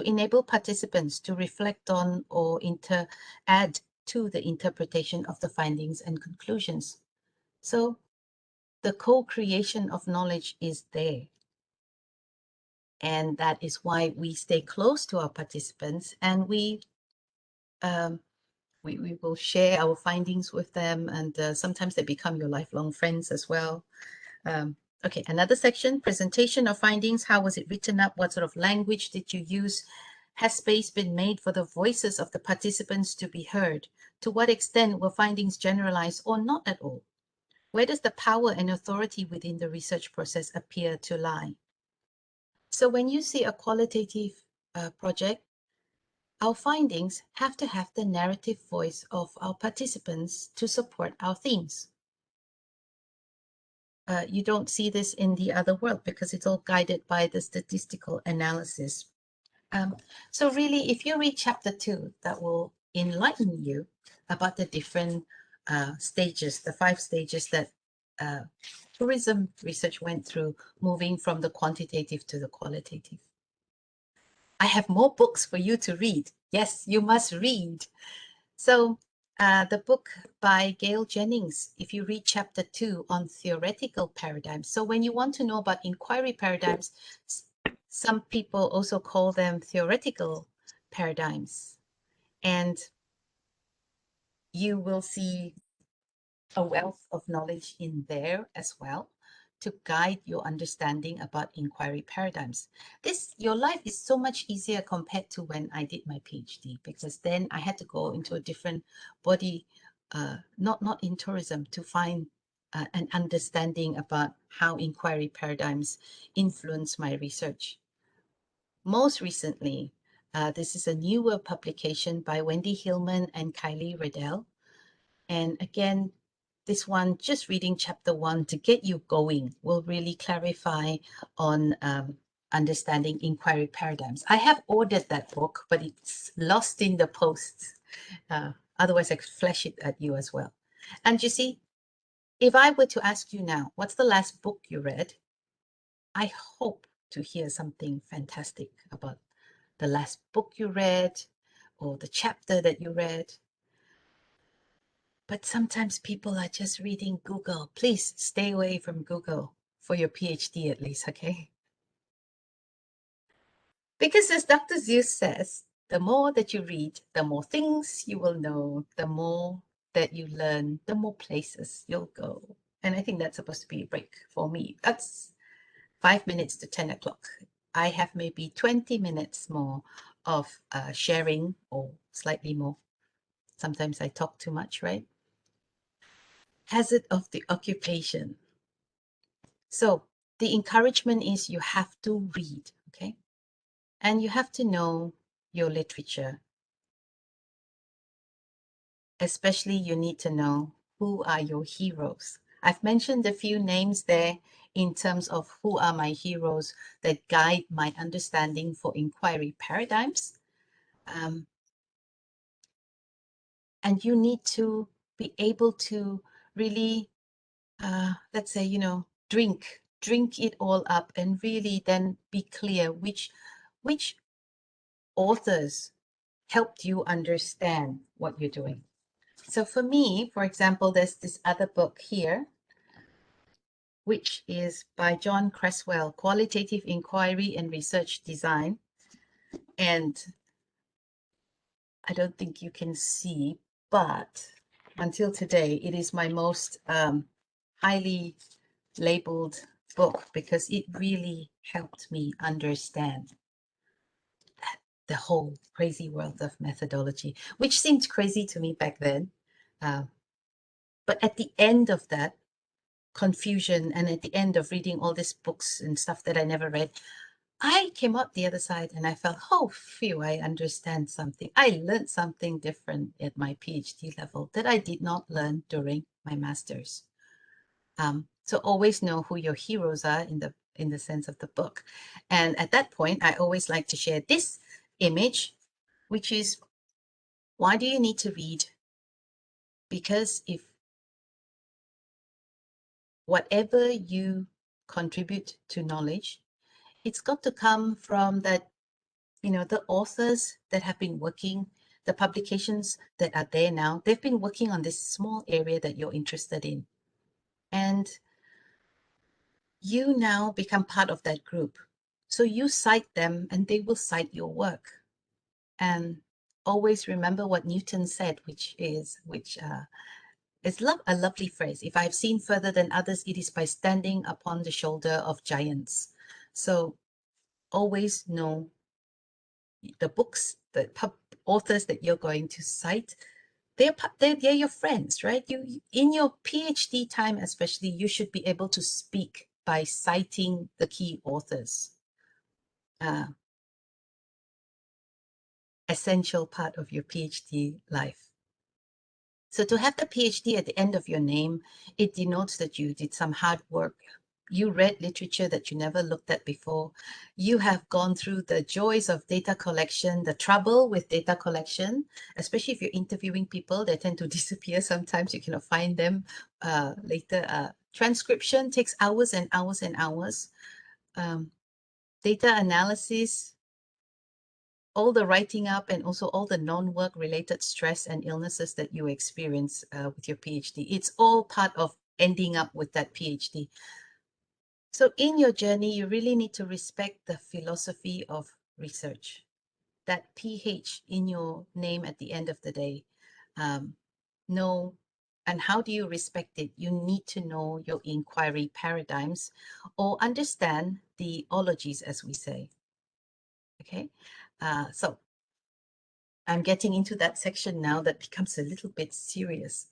Speaker 1: enable participants to reflect on or add to the interpretation of the findings and conclusions. So the co-creation of knowledge is there. And that is why we stay close to our participants, and we will share our findings with them, and sometimes they become your lifelong friends as well. Okay, another section, presentation of findings. How was it written up? What sort of language did you use? Has space been made for the voices of the participants to be heard? To what extent were findings generalized or not at all? Where does the power and authority within the research process appear to lie? So when you see a qualitative project, our findings have to have the narrative voice of our participants to support our themes. You don't see this in the other world because it's all guided by the statistical analysis. So really, if you read chapter 2, that will enlighten you about the different stages, the 5 stages that tourism research went through, moving from the quantitative to the qualitative. I have more books for you to read. Yes, you must read. So the book by Gail Jennings, if you read chapter 2 on theoretical paradigms. So when you want to know about inquiry paradigms, some people also call them theoretical paradigms. And you will see a wealth of knowledge in there as well. to guide your understanding about inquiry paradigms. Your life is so much easier compared to when I did my PhD, because then I had to go into a different body, not in tourism, to find an understanding about how inquiry paradigms influence my research. Most recently, this is a newer publication by Wendy Hillman and KLER. And again, this one, just reading chapter 1 to get you going, will really clarify on understanding inquiry paradigms. I have ordered that book, but it's lost in the post. Otherwise, I could flash it at you as well. And you see, if I were to ask you now, what's the last book you read? I hope to hear something fantastic about the last book you read or the chapter that you read. But sometimes people are just reading Google. Please stay away from Google for your PhD at least, okay? Because as Dr. Zeus says, the more that you read, the more things you will know, the more that you learn, the more places you'll go. And I think that's supposed to be a break for me. That's 5 minutes to 10 o'clock. I have maybe 20 minutes more of sharing, or slightly more. Sometimes I talk too much, right? Hazard of the occupation. So the encouragement is you have to read, okay? And you have to know your literature. Especially you need to know who are your heroes. I've mentioned a few names there in terms of who are my heroes that guide my understanding for inquiry paradigms. And you need to be able to really, let's say, drink it all up and really then be clear which authors helped you understand what you're doing. So for me, for example, there's this other book here, which is by John Creswell, Qualitative Inquiry and Research Design. And I don't think you can see, but until today, it is my most highly labeled book because it really helped me understand the whole crazy world of methodology, which seemed crazy to me back then. But at the end of that confusion and at the end of reading all these books and stuff that I never read, I came out the other side and I felt, oh, phew, I understand something. I learned something different at my PhD level that I did not learn during my master's. So always know who your heroes are in the sense of the book. And at that point, I always like to share this image, which is, why do you need to read? Because if whatever you contribute to knowledge, it's got to come from that, the authors that have been working, the publications that are there now, they've been working on this small area that you're interested in. And you now become part of that group. So you cite them and they will cite your work. And always remember what Newton said, which is a lovely phrase. If I've seen further than others, it is by standing upon the shoulder of giants. So always know the books, the authors that you're going to cite. They're your friends, right? You in your PhD time, especially, you should be able to speak by citing the key authors. Essential part of your PhD life. So to have the PhD at the end of your name, it denotes that you did some hard work. You read literature that you never looked at before. You have gone through the joys of data collection, the trouble with data collection, especially if you're interviewing people, they tend to disappear. Sometimes you cannot find them later. Transcription takes hours and hours and hours. Data analysis, all the writing up and also all the non-work related stress and illnesses that you experience with your PhD. It's all part of ending up with that PhD. So in your journey, you really need to respect the philosophy of research. That PH in your name at the end of the day. Know And how do you respect it? You need to know your inquiry paradigms or understand the ologies, as we say. Okay, so I'm getting into that section now that becomes a little bit serious.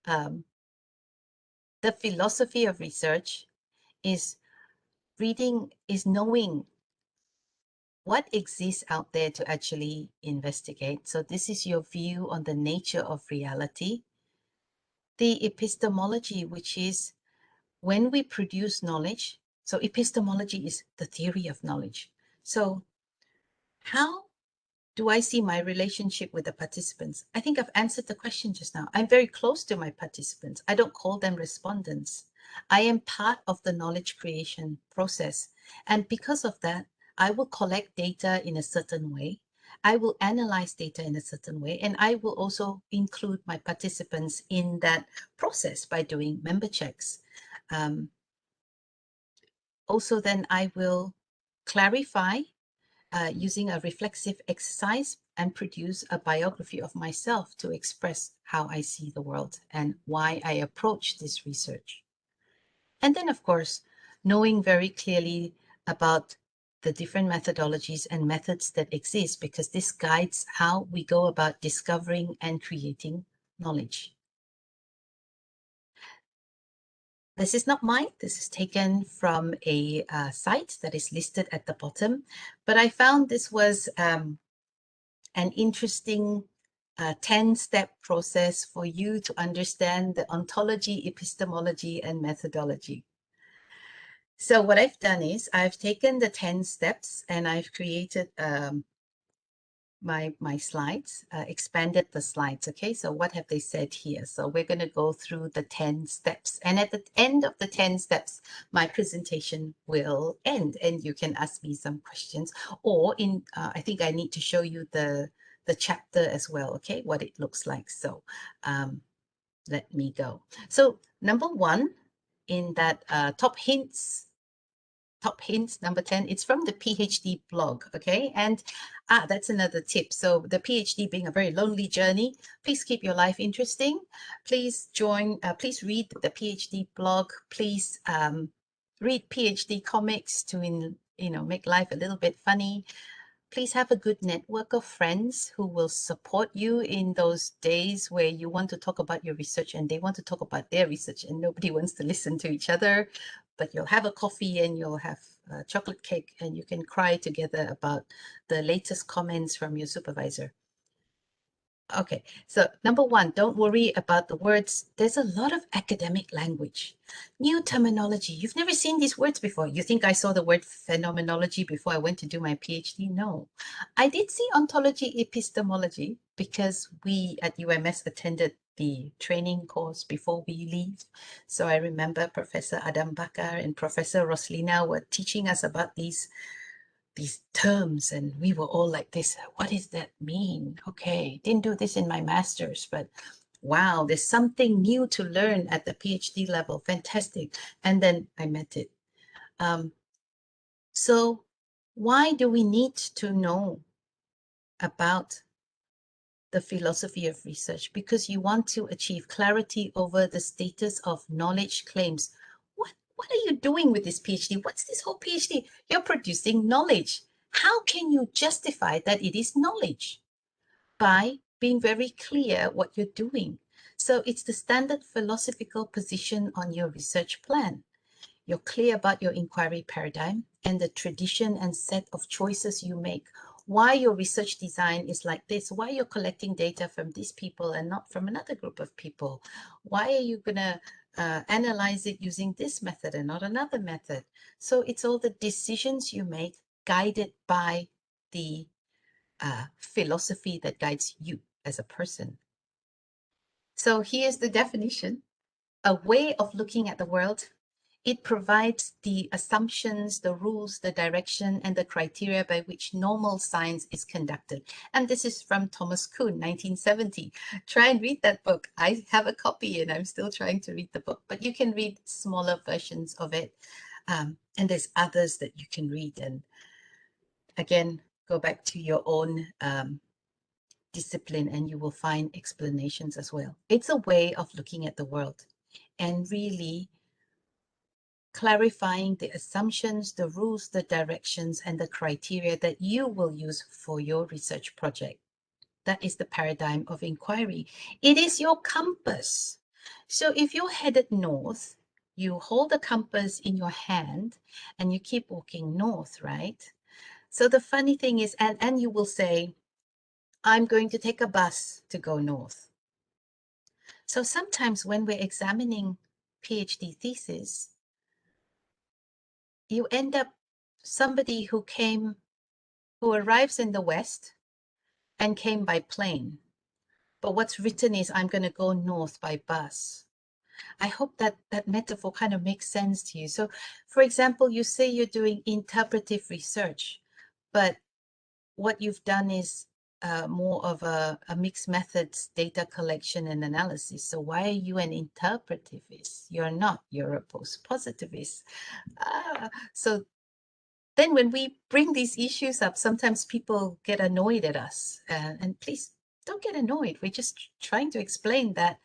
Speaker 1: The philosophy of research is knowing what exists out there to actually investigate. So this is your view on the nature of reality. The epistemology, which is when we produce knowledge. So epistemology is the theory of knowledge. So how do I see my relationship with the participants? I think I've answered the question just now. I'm very close to my participants. I don't call them respondents. I am part of the knowledge creation process. And because of that, I will collect data in a certain way. I will analyze data in a certain way. And I will also include my participants in that process by doing member checks. Also, then I will clarify using a reflexive exercise and produce a biography of myself to express how I see the world and why I approach this research. And then, of course, knowing very clearly about the different methodologies and methods that exist, because this guides how we go about discovering and creating knowledge. This is not mine. This is taken from a site that is listed at the bottom, but I found this was an interesting 10-step process for you to understand the ontology, epistemology, and methodology. So what I've done is I've taken the 10 steps and I've created my slides, expanded the slides. Okay, so what have they said here? So we're going to go through the 10 steps, and at the end of the 10 steps, my presentation will end, and you can ask me some questions, or in I think I need to show you the chapter as well. Okay, what it looks like. So let me go. So number one in that top hints number 10, it's from the PhD blog. Okay, and that's another tip. So the PhD being a very lonely journey, please keep your life interesting. Please please read the PhD blog. Please read PhD comics to make life a little bit funny. Please have a good network of friends who will support you in those days where you want to talk about your research and they want to talk about their research and nobody wants to listen to each other. But you'll have a coffee and you'll have a chocolate cake and you can cry together about the latest comments from your supervisor. Okay, so number one, don't worry about the words. There's a lot of academic language, new terminology. You've never seen these words before. You think I saw the word phenomenology before I went to do my PhD? No, I did see ontology epistemology because we at UMS attended the training course before we leave. So I remember Professor Adam Bakar and Professor Roslina were teaching us about these terms, and we were all like this, what does that mean? Okay, didn't do this in my master's, but wow, there's something new to learn at the PhD level. Fantastic. And then I met it. So why do we need to know about the philosophy of research? Because you want to achieve clarity over the status of knowledge claims. What are you doing with this PhD? What's this whole PhD? You're producing knowledge. How can you justify that it is knowledge? By being very clear what you're doing. So it's the standard philosophical position on your research plan. You're clear about your inquiry paradigm and the tradition and set of choices you make. Why your research design is like this, why you're collecting data from these people and not from another group of people. Why are you going to analyze it using this method and not another method? So it's all the decisions you make guided by the philosophy that guides you as a person. So here's the definition: a way of looking at the world. It provides the assumptions, the rules, the direction, and the criteria by which normal science is conducted. And this is from Thomas Kuhn, 1970. Try and read that book. I have a copy and I'm still trying to read the book, but you can read smaller versions of it. And there's others that you can read. And again, go back to your own discipline, and you will find explanations as well. It's a way of looking at the world and really clarifying the assumptions, the rules, the directions, and the criteria that you will use for your research project. That is the paradigm of inquiry. It is your compass. So if you're headed north, you hold the compass in your hand and you keep walking north, right? So the funny thing is, and you will say, I'm going to take a bus to go north. So sometimes when we're examining PhD thesis, you end up somebody who arrives in the West and came by plane. But what's written is, I'm going to go north by bus. I hope that that metaphor kind of makes sense to you. So, for example, you say you're doing interpretive research, but what you've done is more of a mixed methods data collection and analysis. So why are you an interpretivist? You're not. You're a post-positivist. So then when we bring these issues up, sometimes people get annoyed at us. And please don't get annoyed. We're just trying to explain that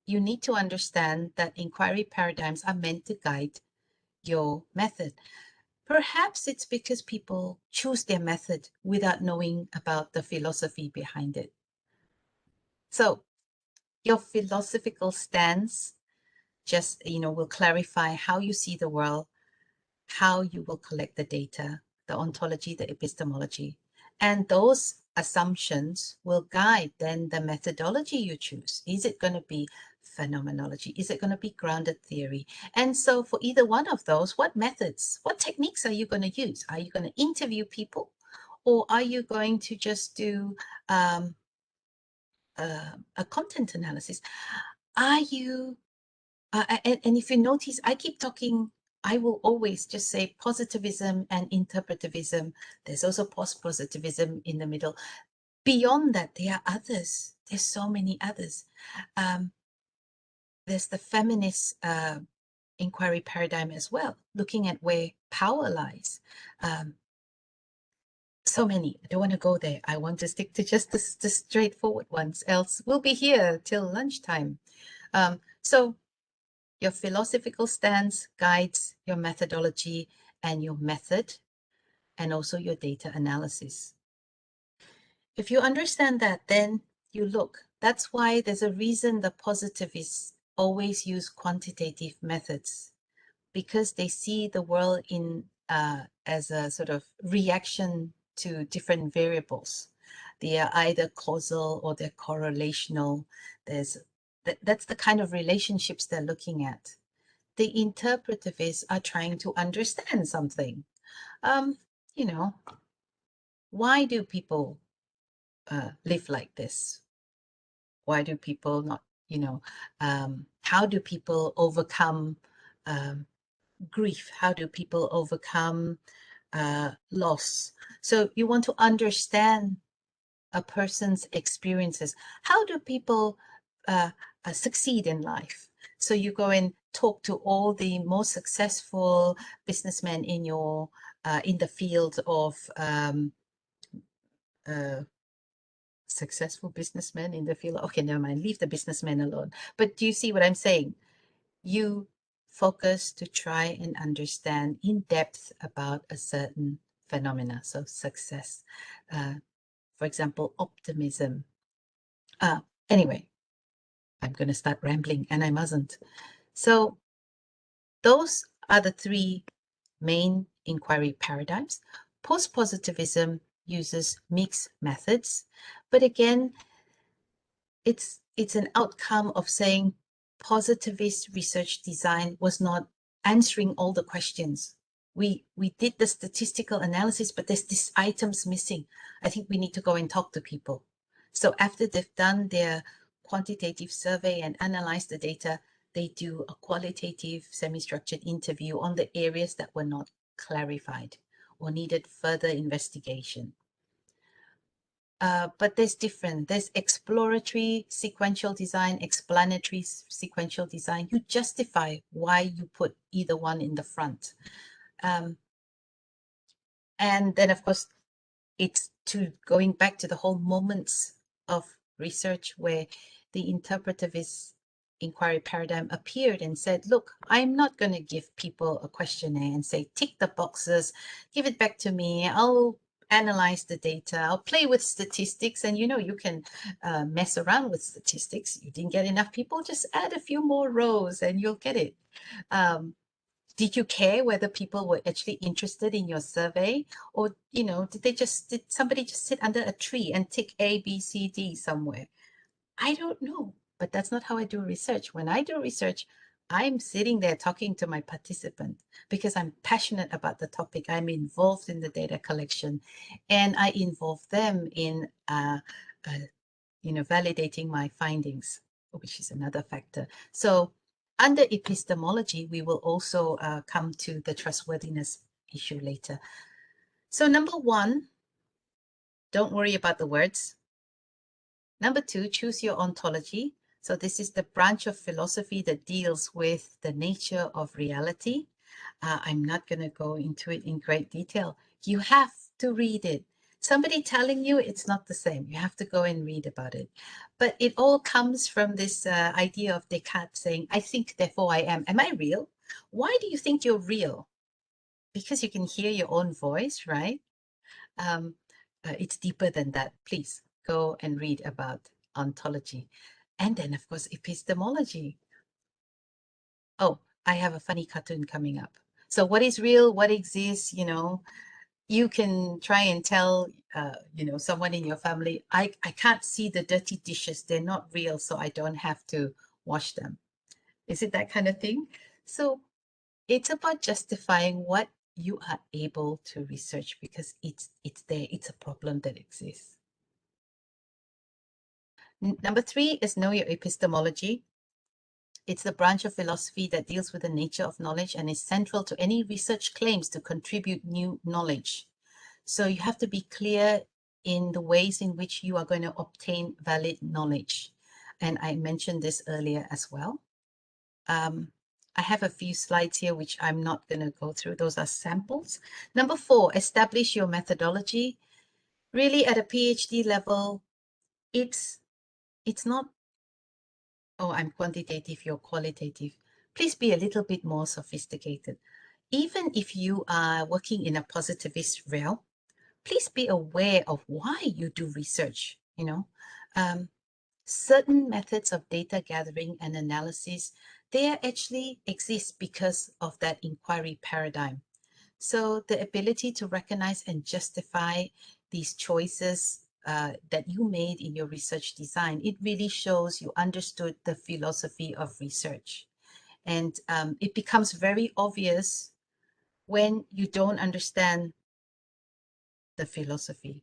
Speaker 1: you need to understand that inquiry paradigms are meant to guide your method. Perhaps it's because people choose their method without knowing about the philosophy behind it. So your philosophical stance just, will clarify how you see the world, how you will collect the data, the ontology, the epistemology, and those assumptions will guide then the methodology you choose. Is it going to be phenomenology? Is it going to be grounded theory? And so for either one of those, what methods, what techniques are you going to use? Are you going to interview people, or are you going to just do a content analysis? Are you and if you notice, I keep talking, I will always just say positivism and interpretivism. There's also post-positivism in the middle. Beyond that, there are others. There's so many others. There's the feminist inquiry paradigm as well, looking at where power lies. So many. I don't want to go there. I want to stick to just the straightforward ones, else we'll be here till lunchtime. So your philosophical stance guides your methodology and your method, and also your data analysis. If you understand that, then you look. That's why there's a reason the positivists always use quantitative methods, because they see the world as a sort of reaction to different variables. They are either causal or they're correlational. That's the kind of relationships they're looking at. The interpretivists are trying to understand something. You know, why do people live like this? Why do people not, how do people overcome grief? How do people overcome loss? So you want to understand a person's experiences. How do people succeed in life? So you go and talk to all the most successful businessmen in the field of successful businessmen in the field. Okay, never mind. Leave the businessmen alone. But do you see what I'm saying? You focus to try and understand in depth about a certain phenomena. So success, for example, optimism. Anyway, I'm going to start rambling, and I mustn't. So those are the three main inquiry paradigms. Post-positivism uses mixed methods, but again, it's an outcome of saying positivist research design was not answering all the questions. We did the statistical analysis, but there's these items missing. I think we need to go and talk to people. So after they've done their quantitative survey and analyzed the data, they do a qualitative semi-structured interview on the areas that were not clarified or needed further investigation. But there's exploratory sequential design, explanatory sequential design. You justify why you put either one in the front. And then, of course, it's going back to the whole moments of research where the interpretivist inquiry paradigm appeared and said, look, I'm not going to give people a questionnaire and say, tick the boxes, give it back to me, I'll analyze the data, I'll play with statistics, and you can mess around with statistics. You didn't get enough people, just add a few more rows and you'll get it. Did you care whether people were actually interested in your survey, or did somebody just sit under a tree and tick A, B, C, D somewhere? I don't know, but that's not how I do research. When I do research, I'm sitting there talking to my participant because I'm passionate about the topic. I'm involved in the data collection, and I involve them in validating my findings, which is another factor. So under epistemology, we will also come to the trustworthiness issue later. So number one, don't worry about the words. Number two, choose your ontology. So this is the branch of philosophy that deals with the nature of reality. I'm not going to go into it in great detail. You have to read it. Somebody telling you it's not the same. You have to go and read about it. But it all comes from this idea of Descartes saying, I think, therefore I am. Am I real? Why do you think you're real? Because you can hear your own voice, right? It's deeper than that. Please go and read about ontology. And then, of course, epistemology. Oh, I have a funny cartoon coming up. So what is real? What exists? You can try and tell, someone in your family, I can't see the dirty dishes. They're not real, so I don't have to wash them. Is it that kind of thing? So it's about justifying what you are able to research because it's there. It's a problem that exists. Number three is know your epistemology. It's the branch of philosophy that deals with the nature of knowledge and is central to any research claims to contribute new knowledge. So you have to be clear in the ways in which you are going to obtain valid knowledge. And I mentioned this earlier as well. I have a few slides here, which I'm not going to go through. Those are samples. Number four, establish your methodology. Really, at a PhD level, it's not, oh, I'm quantitative, you're qualitative. Please be a little bit more sophisticated. Even if you are working in a positivist realm, please be aware of why you do research. Certain methods of data gathering and analysis, they actually exist because of that inquiry paradigm. So the ability to recognize and justify these choices that you made in your research design, it really shows you understood the philosophy of research. And it becomes very obvious when you don't understand the philosophy.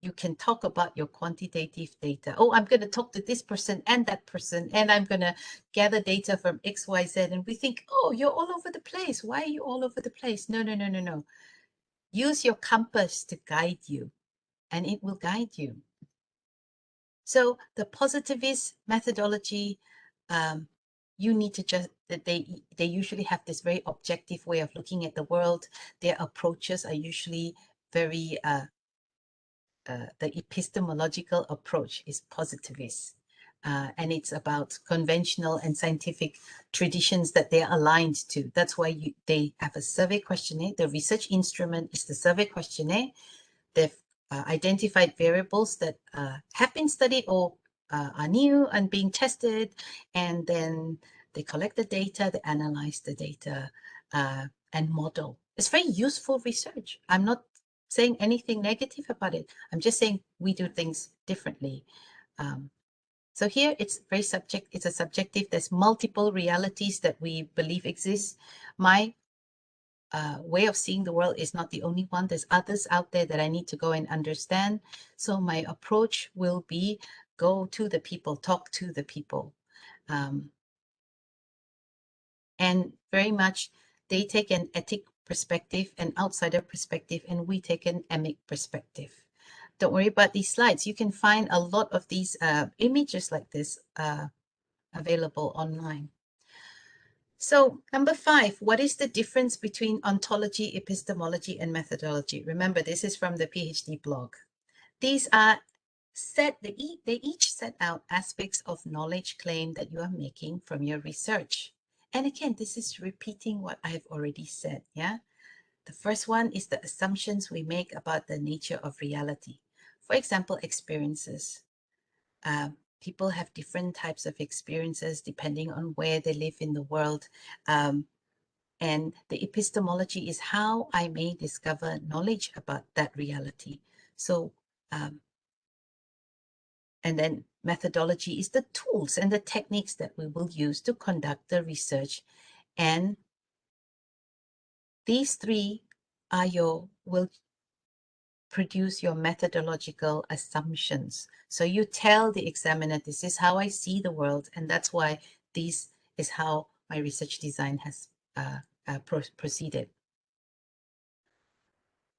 Speaker 1: You can talk about your quantitative data. Oh, I'm going to talk to this person and that person, and I'm going to gather data from X, Y, Z. And we think, oh, you're all over the place. Why are you all over the place? No, no, no, no, no. Use your compass to guide you, and it will guide you. So the positivist methodology, you need to just, they usually have this very objective way of looking at the world. Their approaches are usually very the epistemological approach is positivist. And it's about conventional and scientific traditions that they're aligned to. That's why they have a survey questionnaire. The research instrument is the survey questionnaire. They've identified variables that have been studied or are new and being tested. And then they collect the data, they analyze the data and model. It's very useful research. I'm not saying anything negative about it. I'm just saying we do things differently. So here it's very it's a subjective. There's multiple realities that we believe exist. My way of seeing the world is not the only one. There's others out there that I need to go and understand. So my approach will be go to the people, talk to the people. And very much they take an ethic perspective, an outsider perspective, and we take an emic perspective. Don't worry about these slides. You can find a lot of these images like this available online. So number five, what is the difference between ontology, epistemology, and methodology? Remember, this is from the PhD blog. These are they each set out aspects of knowledge claim that you are making from your research. And again, this is repeating what I've already said, yeah? The first one is the assumptions we make about the nature of reality. For example, experiences. People have different types of experiences depending on where they live in the world. And the epistemology is how I may discover knowledge about that reality. So, and then methodology is the tools and the techniques that we will use to conduct the research. And these three will produce your methodological assumptions. So you tell the examiner, this is how I see the world, and that's why this is how my research design has proceeded.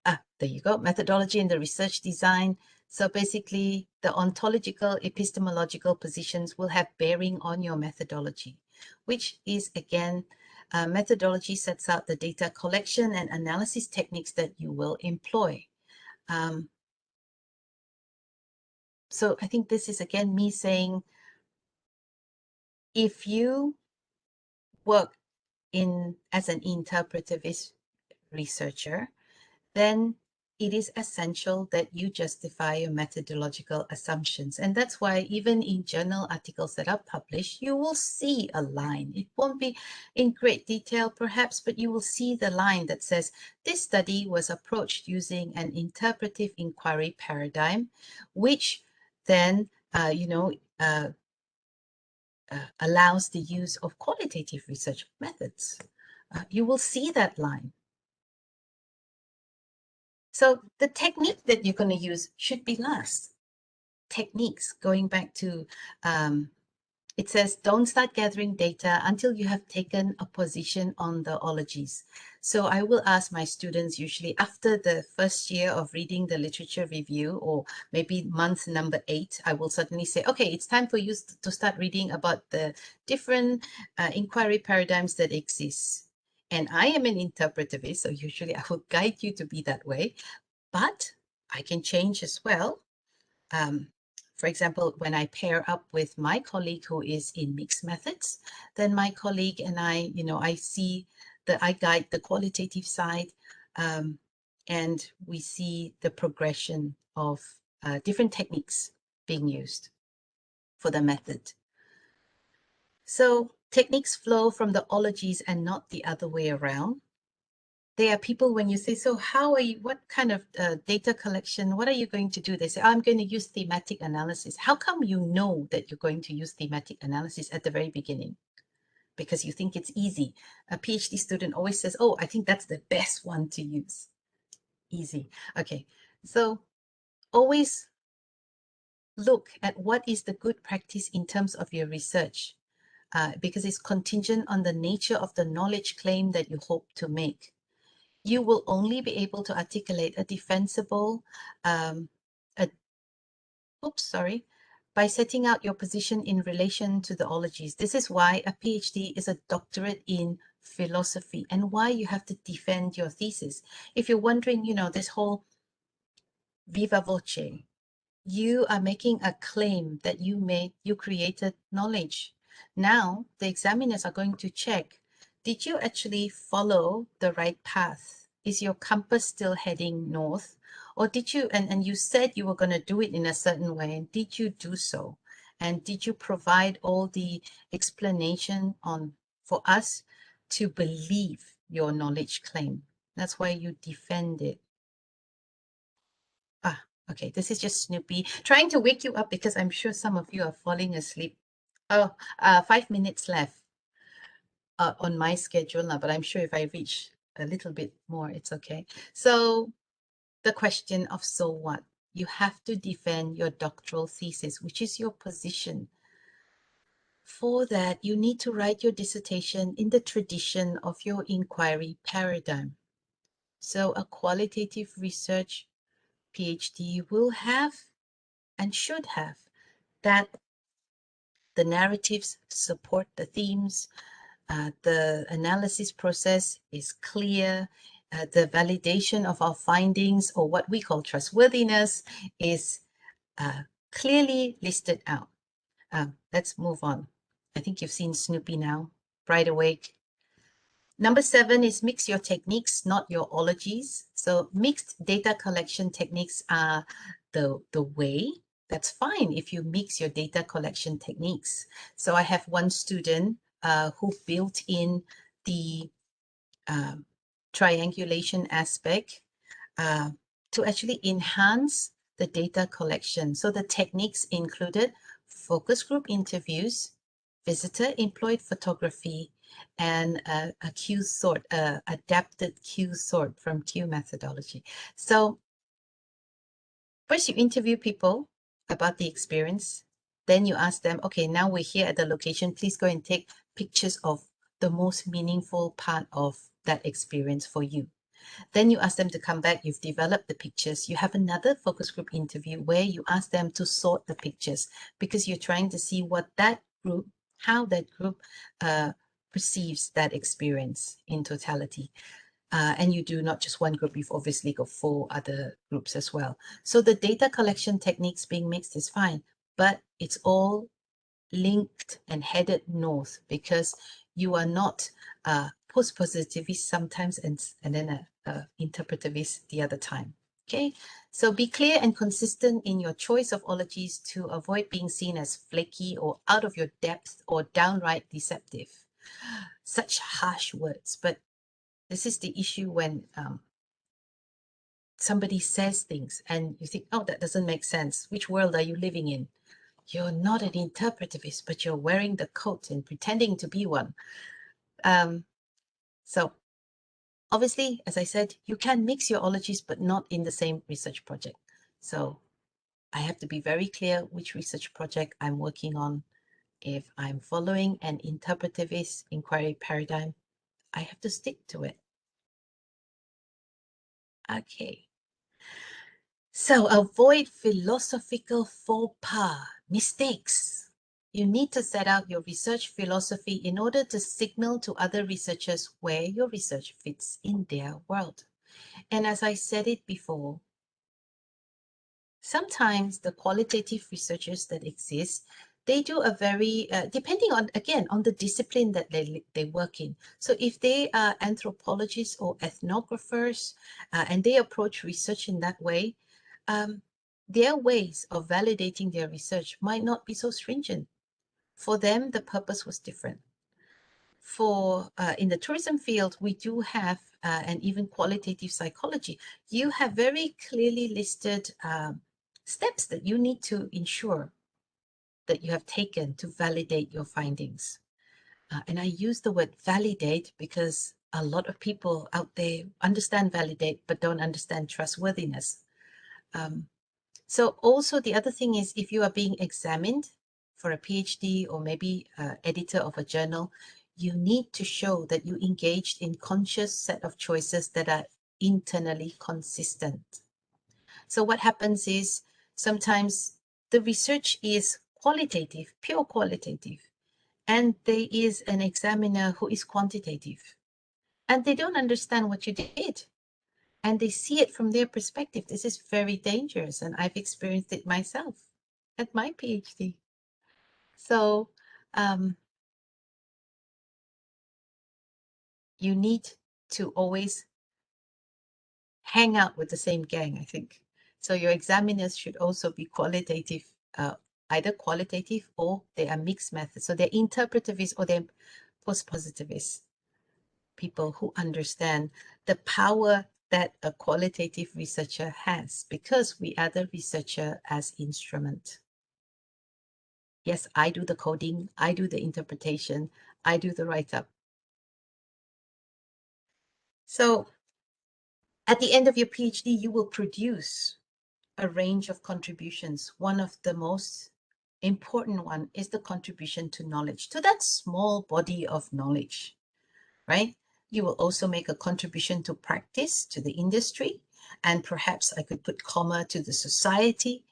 Speaker 1: There you go, methodology in the research design. So basically, the ontological, epistemological positions will have bearing on your methodology, which is, again, methodology sets out the data collection and analysis techniques that you will employ. So I think this is, again, me saying, if you work as an interpretivist researcher, then it is essential that you justify your methodological assumptions. And that's why even in journal articles that are published, you will see a line. It won't be in great detail perhaps, but you will see the line that says, this study was approached using an interpretive inquiry paradigm, which then, allows the use of qualitative research methods. You will see that line. So the technique that you're going to use should be last. Techniques, going back to, it says, don't start gathering data until you have taken a position on the ologies. So I will ask my students usually after the first year of reading the literature review, or maybe month number 8, I will suddenly say, okay, it's time for you to start reading about the different inquiry paradigms that exist. And I am an interpretivist, so usually I will guide you to be that way, but I can change as well. For example, when I pair up with my colleague who is in mixed methods, then my colleague and I, I see that I guide the qualitative side, and we see the progression of different techniques being used for the method. So techniques flow from the ologies and not the other way around. There are people, when you say, so what kind of data collection, what are you going to do? They say, I'm going to use thematic analysis. How come you know that you're going to use thematic analysis at the very beginning? Because you think it's easy. A PhD student always says, oh, I think that's the best one to use. Easy. Okay, so always look at what is the good practice in terms of your research, because it's contingent on the nature of the knowledge claim that you hope to make. You will only be able to articulate a defensible, by setting out your position in relation to the ologies. This is why a PhD is a doctorate in philosophy and why you have to defend your thesis. If you're wondering, this whole viva voce, you are making a claim that you created knowledge. Now, the examiners are going to check, did you actually follow the right path? Is your compass still heading north? Or did you, and you said you were going to do it in a certain way, and did you do so? And did you provide all the explanation for us to believe your knowledge claim? That's why you defend it. Okay, this is just Snoopy trying to wake you up because I'm sure some of you are falling asleep. Oh, 5 minutes left on my schedule now, but I'm sure if I reach a little bit more, it's okay. So the question of so what? You have to defend your doctoral thesis, which is your position. For that, you need to write your dissertation in the tradition of your inquiry paradigm. So a qualitative research PhD will have and should have that the narratives support the themes, the analysis process is clear, the validation of our findings, or what we call trustworthiness, is clearly listed out. Let's move on. I think you've seen Snoopy now, Bright Awake. Number 7 is mix your techniques, not your ologies. So mixed data collection techniques are the way. That's fine if you mix your data collection techniques. So I have one student who built in the triangulation aspect to actually enhance the data collection. So the techniques included focus group interviews, visitor employed photography, and a Q sort, adapted Q sort from Q methodology. So first you interview people about the experience. Then you ask them, okay, now we're here at the location. Please go and take pictures of the most meaningful part of that experience for you. Then you ask them to come back. You've developed the pictures. You have another focus group interview where you ask them to sort the pictures because you're trying to see what that group, how that group perceives that experience in totality. And you do not just one group, you've obviously got 4 other groups as well. So the data collection techniques being mixed is fine, but it's all linked and headed north because you are not post-positivist sometimes and then interpretivist the other time. Okay, so be clear and consistent in your choice of ologies to avoid being seen as flaky or out of your depth or downright deceptive. Such harsh words, but this is the issue when somebody says things and you think, oh, that doesn't make sense. Which world are you living in? You're not an interpretivist, but you're wearing the coat and pretending to be one. So obviously, as I said, you can mix your ologies, but not in the same research project. So I have to be very clear which research project I'm working on. If I'm following an interpretivist inquiry paradigm, I have to stick to it. Okay. So avoid philosophical faux pas, mistakes. You need to set out your research philosophy in order to signal to other researchers where your research fits in their world. And as I said it before, sometimes the qualitative researchers that exist, they do a very, depending on, again, on the discipline that they work in. So if they are anthropologists or ethnographers and they approach research in that way, their ways of validating their research might not be so stringent. For them, the purpose was different. For in the tourism field, we do have, and even qualitative psychology, you have very clearly listed steps that you need to ensure that you have taken to validate your findings. And I use the word validate because a lot of people out there understand validate, but don't understand trustworthiness. So also the other thing is if you are being examined for a PhD or maybe editor of a journal, you need to show that you engaged in conscious set of choices that are internally consistent. So what happens is sometimes the research is qualitative, pure qualitative, and there is an examiner who is quantitative, and they don't understand what you did. And they see it from their perspective. This is very dangerous, and I've experienced it myself at my PhD. So you need to always hang out with the same gang, I think. So your examiners should also be qualitative, either qualitative or they are mixed methods. So they're interpretivist or they're post-positivist people who understand the power that a qualitative researcher has because we are the researcher as instrument. Yes, I do the coding, I do the interpretation, I do the write-up. So at the end of your PhD, you will produce a range of contributions. One of the most important one is the contribution to knowledge, to that small body of knowledge, right? You will also make a contribution to practice, to the industry, and perhaps I could put comma to the society.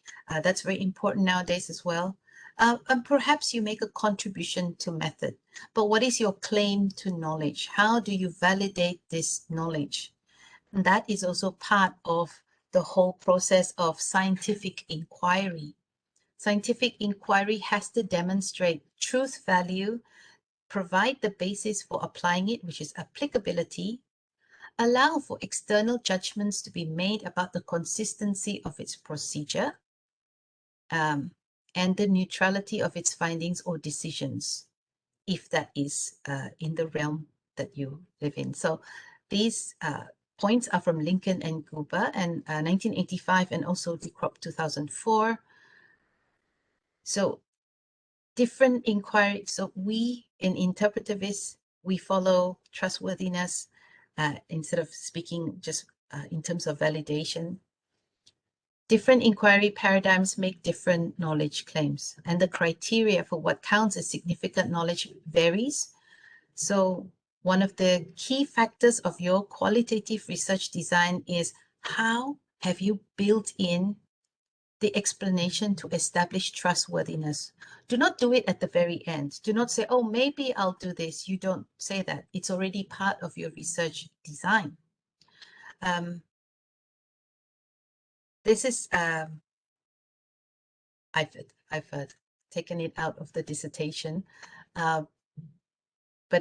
Speaker 1: That's very important nowadays as well. And perhaps you make a contribution to method. But what is your claim to knowledge? How do you validate this knowledge? And that is also part of the whole process of scientific inquiry. Scientific inquiry has to demonstrate truth value, provide the basis for applying it, which is applicability, allow for external judgments to be made about the consistency of its procedure, and the neutrality of its findings or decisions, if that is in the realm that you live in. So these points are from Lincoln and Guba, and 1985, and also DeCrop 2004. So different inquiry. So we in interpretivists, we follow trustworthiness instead of speaking just in terms of validation. Different inquiry paradigms make different knowledge claims, and the criteria for what counts as significant knowledge varies. So one of the key factors of your qualitative research design is how have you built in the explanation to establish trustworthiness. Do not do it at the very end. Do not say, oh, maybe I'll do this. You don't say that. It's already part of your research design. This is, I've taken it out of the dissertation, but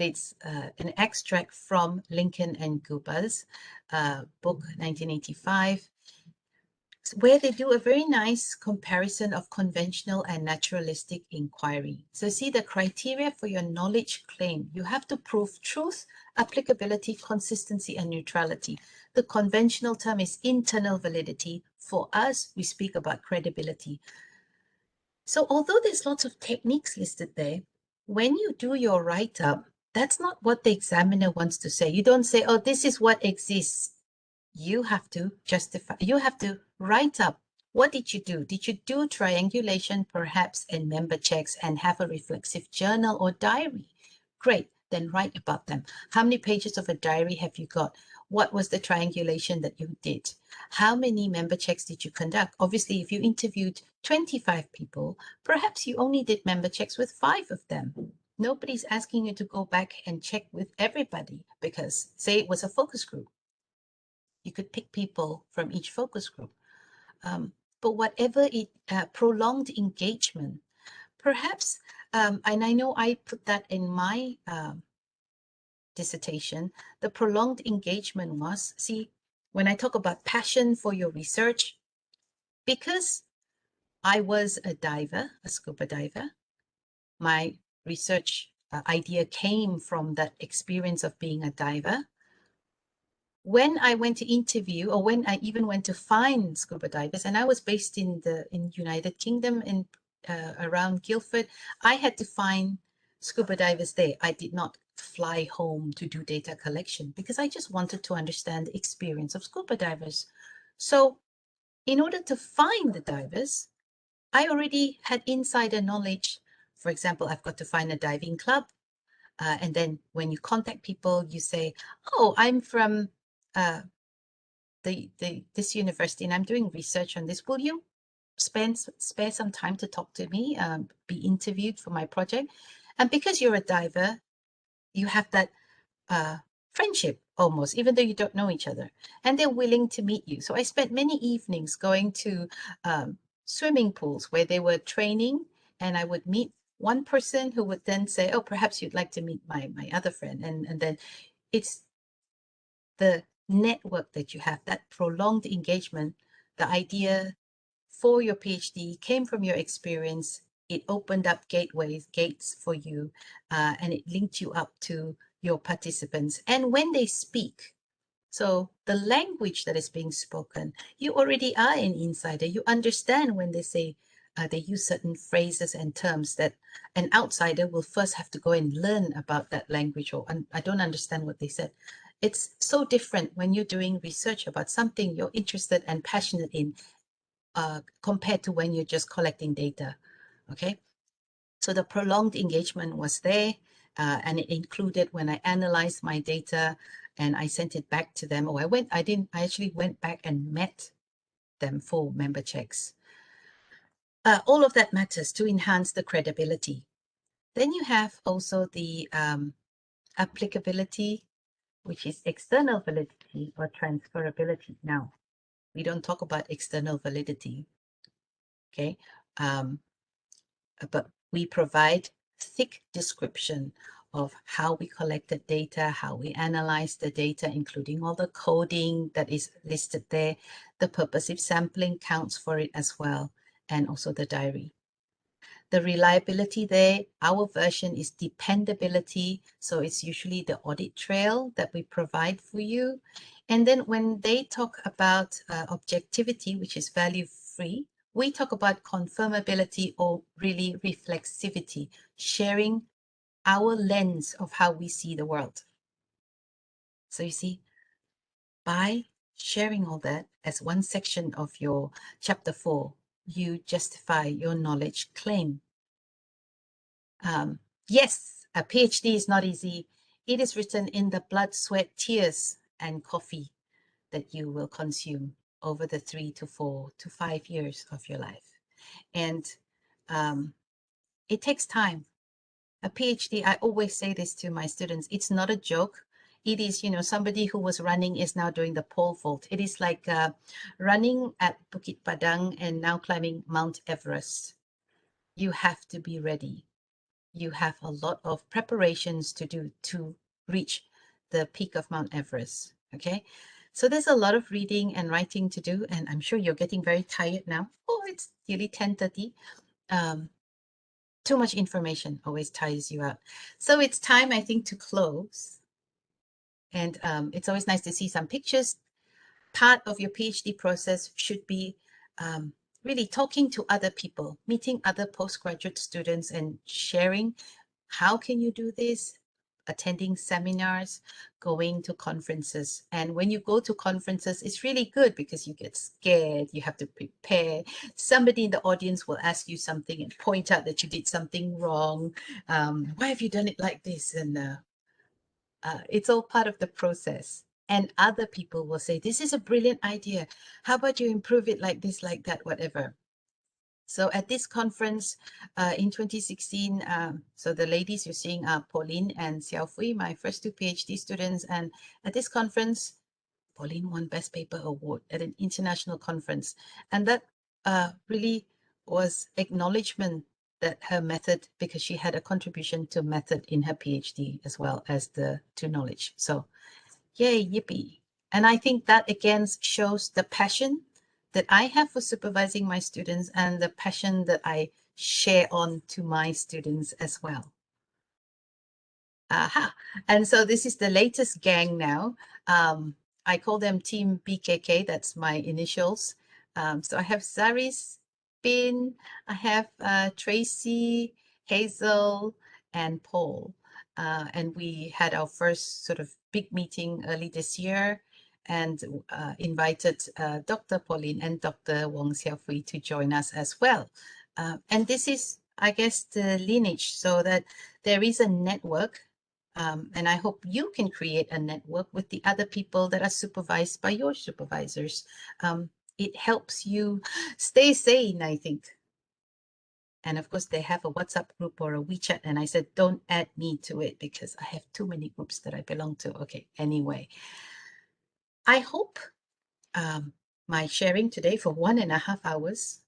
Speaker 1: it's an extract from Lincoln and Guba's book, 1985, where they do a very nice comparison of conventional and naturalistic inquiry. So see the criteria for your knowledge claim. You have to prove truth, applicability, consistency, and neutrality. The conventional term is internal validity. For us, we speak about credibility. So although there's lots of techniques listed there, when you do your write-up, that's not what the examiner wants to say. You don't say, oh, this is what exists. You have to justify, you have to write up, what did you do? Did you do triangulation perhaps and member checks and have a reflexive journal or diary? Great, then write about them. How many pages of a diary have you got? What was the triangulation that you did? How many member checks did you conduct? Obviously, if you interviewed 25 people, perhaps you only did member checks with 5 of them. Nobody's asking you to go back and check with everybody because, say it was a focus group. You could pick people from each focus group. But whatever it, prolonged engagement, perhaps, and I know I put that in my dissertation, the prolonged engagement was, see, when I talk about passion for your research, because I was a diver, a scuba diver, my research idea came from that experience of being a diver. When I went to interview, or when I even went to find scuba divers, and I was based in the United Kingdom, in around Guildford, I had to find scuba divers there. I did not fly home to do data collection because I just wanted to understand the experience of scuba divers. So in order to find the divers, I already had insider knowledge. For example, I've got to find a diving club. And then when you contact people, you say, oh, I'm from this university and I'm doing research on this. Will you spare some time to talk to me, be interviewed for my project? And because you're a diver, you have that friendship almost, even though you don't know each other, and they're willing to meet you. So I spent many evenings going to swimming pools where they were training, and I would meet one person who would then say, oh, perhaps you'd like to meet my other friend. And then it's the network that you have, that prolonged engagement. The idea for your PhD came from your experience. It opened up gates for you, and it linked you up to your participants. And when they speak, so the language that is being spoken, you already are an insider. You understand when they say, they use certain phrases and terms that an outsider will first have to go and learn about that language, or I don't understand what they said. It's so different when you're doing research about something you're interested and passionate in, compared to when you're just collecting data, okay? So the prolonged engagement was there, and it included when I analyzed my data and I sent it back to them, or I actually went back and met them for member checks. All of that matters to enhance the credibility. Then you have also the applicability, which is external validity or transferability. Now, we don't talk about external validity, okay? but we provide thick description of how we collected data, how we analyze the data, including all the coding that is listed there. The purposive sampling counts for it as well, and also the diary. The reliability there, our version is dependability. So it's usually the audit trail that we provide for you. And then when they talk about objectivity, which is value free, we talk about confirmability or really reflexivity, sharing our lens of how we see the world. So you see, by sharing all that as one section of your chapter 4, you justify your knowledge claim. Yes, a PhD is not easy. It is written in the blood, sweat, tears, and coffee that you will consume over the 3 to 4 to 5 years of your life. And it takes time. A PhD, I always say this to my students, it's not a joke. It is, you know, somebody who was running is now doing the pole vault. It is like running at Bukit Padang and now climbing Mount Everest. You have to be ready. You have a lot of preparations to do to reach the peak of Mount Everest, okay? So there's a lot of reading and writing to do, and I'm sure you're getting very tired now. Oh, it's nearly 10:30. Too much information always tires you out. So it's time, I think, to close. And it's always nice to see some pictures. Part of your PhD process should be really talking to other people, meeting other postgraduate students and sharing how can you do this, attending seminars, going to conferences. And when you go to conferences, it's really good because you get scared, you have to prepare. Somebody in the audience will ask you something and point out that you did something wrong. Why have you done it like this? And it's all part of the process. And other people will say, this is a brilliant idea. How about you improve it like this, like that, whatever. So at this conference in 2016, so the ladies you're seeing are Pauline and Xiao Fui, my first 2 PhD students. And at this conference, Pauline won Best Paper Award at an international conference. And that really was acknowledgement that her method, because she had a contribution to method in her PhD as well as to knowledge. So yay, yippee. And I think that again shows the passion that I have for supervising my students and the passion that I share on to my students as well. Aha. And so this is the latest gang now. I call them Team BKK. That's my initials. So I have Zaris, Bin, I have Tracy, Hazel, and Paul. And we had our first sort of big meeting early this year and invited Dr. Pauline and Dr. Wong Xiaofui to join us as well. And this is, I guess, the lineage so that there is a network. And I hope you can create a network with the other people that are supervised by your supervisors. It helps you stay sane, I think. And of course, they have a WhatsApp group or a WeChat. And I said, don't add me to it because I have too many groups that I belong to. Okay, anyway. I hope my sharing today for 1.5 hours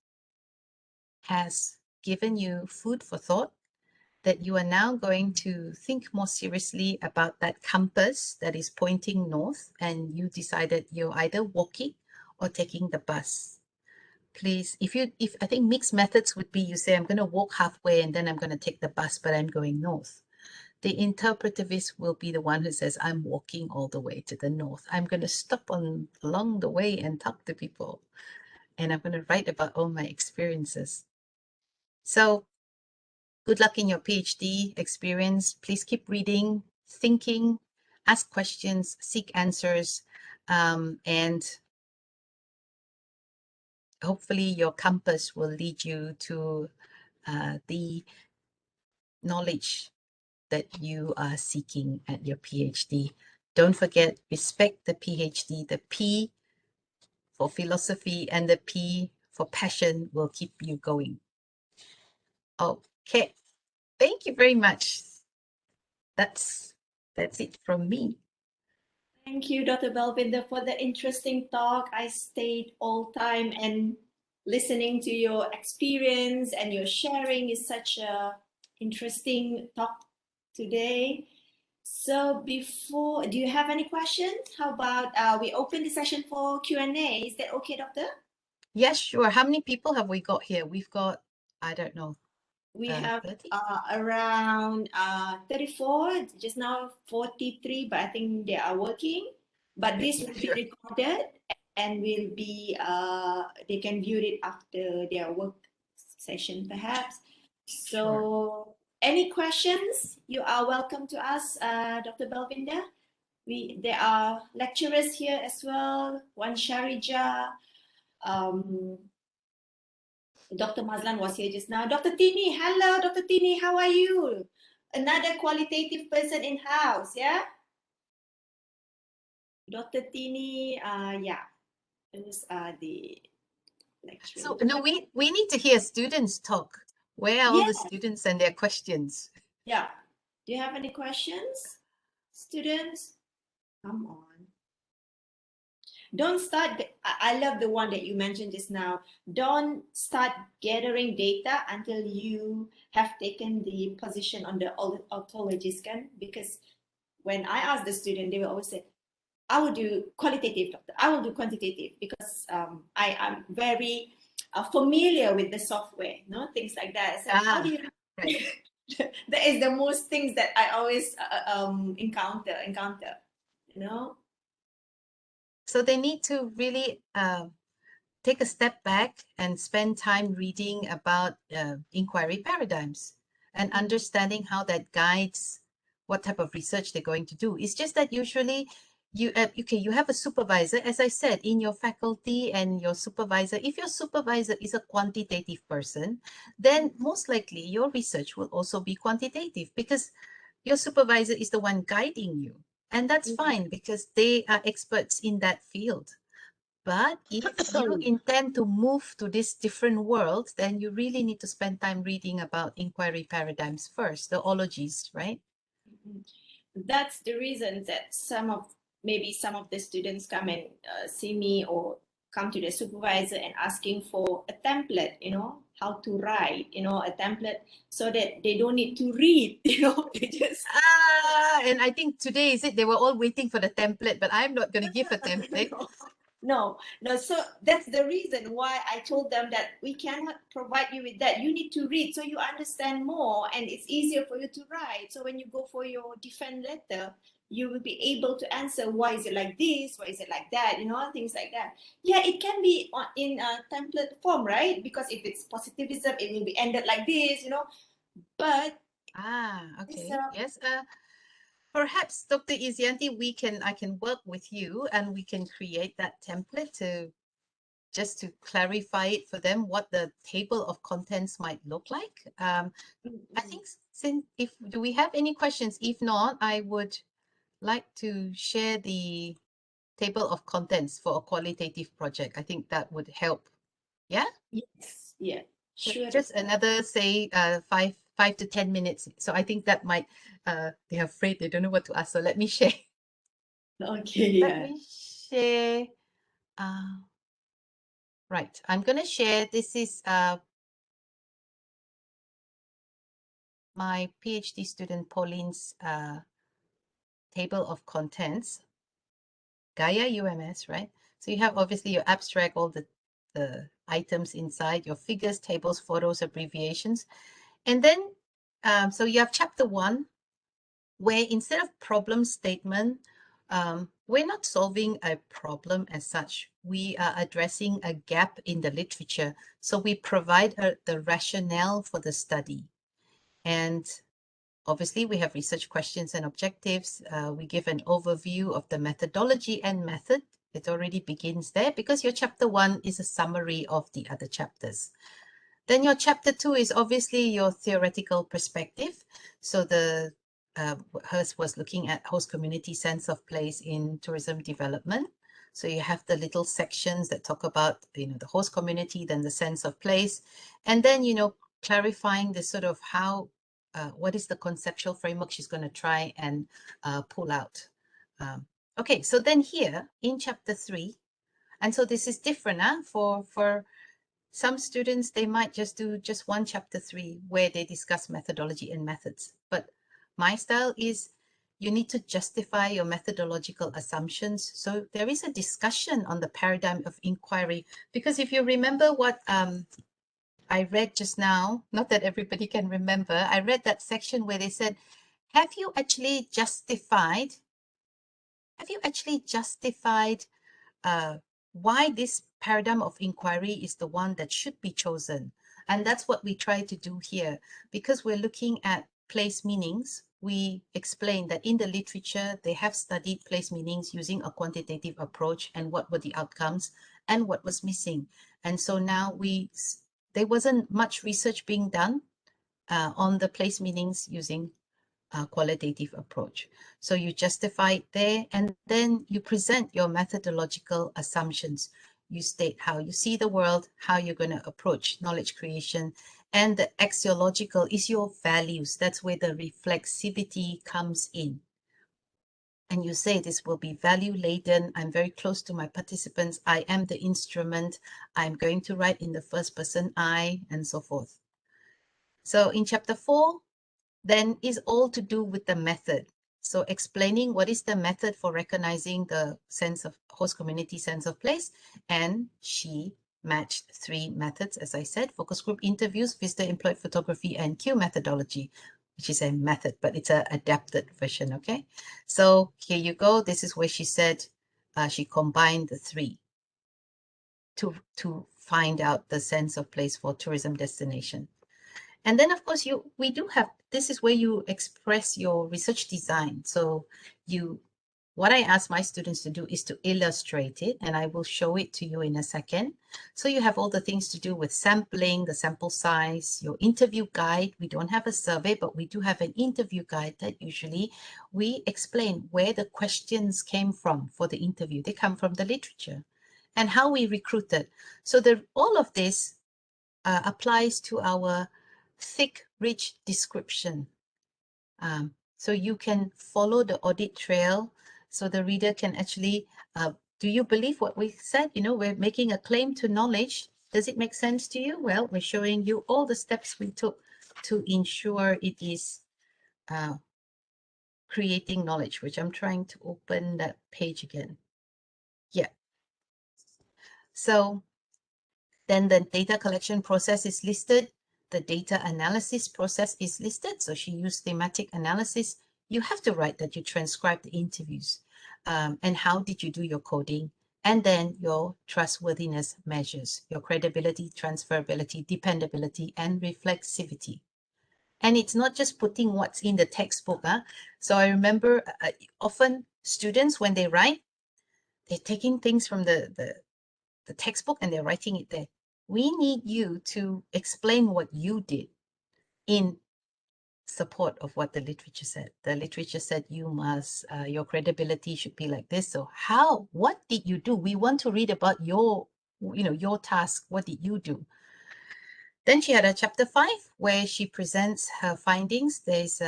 Speaker 1: has given you food for thought, that you are now going to think more seriously about that compass that is pointing north and you decided you're either walking or taking the bus. Please, if I think mixed methods would be you say, I'm going to walk halfway and then I'm going to take the bus, but I'm going north. The interpretivist will be the one who says, I'm walking all the way to the north. I'm going to stop along the way and talk to people. And I'm going to write about all my experiences. So good luck in your PhD experience. Please keep reading, thinking, ask questions, seek answers, and hopefully your compass will lead you to the knowledge that you are seeking at your PhD. Don't forget, respect the PhD. The P for philosophy and the P for passion will keep you going. Okay, thank you very much. That's it from me.
Speaker 2: Thank you, Dr. Balvinder, for the interesting talk. I stayed all time and listening to your experience and your sharing is such a interesting talk today. So before, do you have any questions? How about we open the session for Q&A? Is that okay, Doctor?
Speaker 1: Yes, sure. How many people have we got here? We've got, I don't know,
Speaker 2: We have
Speaker 1: 30?
Speaker 2: around 34, just now 43, but I think they are working. But this will be
Speaker 1: Sure.
Speaker 2: recorded and will be, they can view it after their work session perhaps.
Speaker 1: Sure.
Speaker 2: So any questions, you are welcome to ask Dr. Balvinder. There are lecturers here as well, Wan Sharija, Dr. Mazlan was here just now. Dr. Tini, hello, Dr. Tini, how are you? Another qualitative person in house, yeah? Dr. Tini, yeah, those are the
Speaker 1: So
Speaker 2: lecturers.
Speaker 1: no, we need to hear students talk. Where are all
Speaker 2: Yeah,
Speaker 1: the students and their questions?
Speaker 2: yeah. Do you have any questions, students? Come on. Don't start, I love the one that you mentioned just now. Don't start gathering data until you have taken the position on the ontologist scan, because when I ask the student, they will always say, I will do qualitative, doctor. I will do quantitative because I am very familiar with the software, no things like that. So how do you?
Speaker 1: Right.
Speaker 2: That is the most things that I always encounter. You know.
Speaker 1: So they need to really take a step back and spend time reading about inquiry paradigms and understanding how that guides what type of research they're going to do. It's just that usually you have a supervisor, as I said, in your faculty, and your supervisor, if your supervisor is a quantitative person, then most likely your research will also be quantitative because your supervisor is the one guiding you. And that's fine because they are experts in that field. But if you intend to move to this different world, then you really need to spend time reading about inquiry paradigms first, the ologies, right?
Speaker 2: That's the reason that maybe some of the students come and see me or come to the supervisor and asking for a template, how to write, a template so that they don't need to read, they just
Speaker 1: And I think today is it, they were all waiting for the template, but I'm not going to give a template.
Speaker 2: No. So that's the reason why I told them that we cannot provide you with that. You need to read so you understand more and it's easier for you to write. So when you go for your defense letter, you will be able to answer why is it like this, why is it like that, things like that. Yeah, it can be in a template form, right? Because if it's positivism, it will be ended like this, but it's
Speaker 1: Okay. Yes. Perhaps Dr. Izyanti, I can work with you and we can create that template to just to clarify it for them what the table of contents might look like. I think do we have any questions? If not, I would like to share the table of contents for a qualitative project. I think that would help. Yeah?
Speaker 2: yes, yeah, sure.
Speaker 1: Just another, say, 5 to 10 minutes. So I think that might, they're afraid they don't know what to ask. So let me share.
Speaker 2: Okay,
Speaker 1: Let
Speaker 2: yeah.
Speaker 1: me share. Right. I'm going to share. This is my PhD student Pauline's table of contents, Gaia.UMS, right? So you have obviously your abstract, all the items inside, your figures, tables, photos, abbreviations. And then, so you have chapter 1, where instead of problem statement, we're not solving a problem as such. We are addressing a gap in the literature. So we provide the rationale for the study. And obviously, we have research questions and objectives. We give an overview of the methodology and method. It already begins there because your chapter 1 is a summary of the other chapters. Then your chapter 2 is obviously your theoretical perspective. So hers was looking at host community sense of place in tourism development. So you have the little sections that talk about, the host community, then the sense of place, and then, clarifying the sort of what is the conceptual framework she's going to try and pull out. Okay, so then here in chapter 3, and so this is different for some students, they might just do just one chapter 3 where they discuss methodology and methods. But my style is you need to justify your methodological assumptions. So there is a discussion on the paradigm of inquiry, because if you remember what I read just now, not that everybody can remember, I read that section where they said, have you actually justified why this paradigm of inquiry is the one that should be chosen? And that's what we try to do here. Because we're looking at place meanings, we explain that in the literature, they have studied place meanings using a quantitative approach and what were the outcomes and what was missing. And so now there wasn't much research being done on the place meanings using qualitative approach. So you justify it there, and then you present your methodological assumptions. You state how you see the world, how you're going to approach knowledge creation, and the axiological is your values. That's where the reflexivity comes in. And you say this will be value laden. I'm very close to my participants. I am the instrument. I'm going to write in the first person I, and so forth. So in chapter 4, then is all to do with the method. So explaining what is the method for recognizing the sense of host community sense of place. And she matched 3 methods, as I said: focus group interviews, visitor employed photography, and Q methodology, which is a method, but it's an adapted version, okay? So here you go. This is where she said she combined the 3 to find out the sense of place for tourism destination. And then, of course, we do have, this is where you express your research design. So what I ask my students to do is to illustrate it, and I will show it to you in a second. So you have all the things to do with sampling, the sample size, your interview guide. We don't have a survey, but we do have an interview guide that usually we explain where the questions came from for the interview. They come from the literature and how we recruited. So all of this applies to our thick, rich description. So you can follow the audit trail, so the reader can actually, do you believe what we said? You know, we're making a claim to knowledge. Does it make sense to you? Well, we're showing you all the steps we took to ensure it is creating knowledge, which I'm trying to open that page again. Yeah. So then the data collection process is listed. The data analysis process is listed. So she used thematic analysis. You have to write that you transcribed the interviews. And how did you do your coding? And then your trustworthiness measures, your credibility, transferability, dependability, and reflexivity. And it's not just putting what's in the textbook. So I remember often students, when they write, they're taking things from the textbook and they're writing it there. We need you to explain what you did in support of what the literature said. The literature said you must, your credibility should be like this. So what did you do? We want to read about your task. What did you do? Then she had a chapter 5 where she presents her findings. There's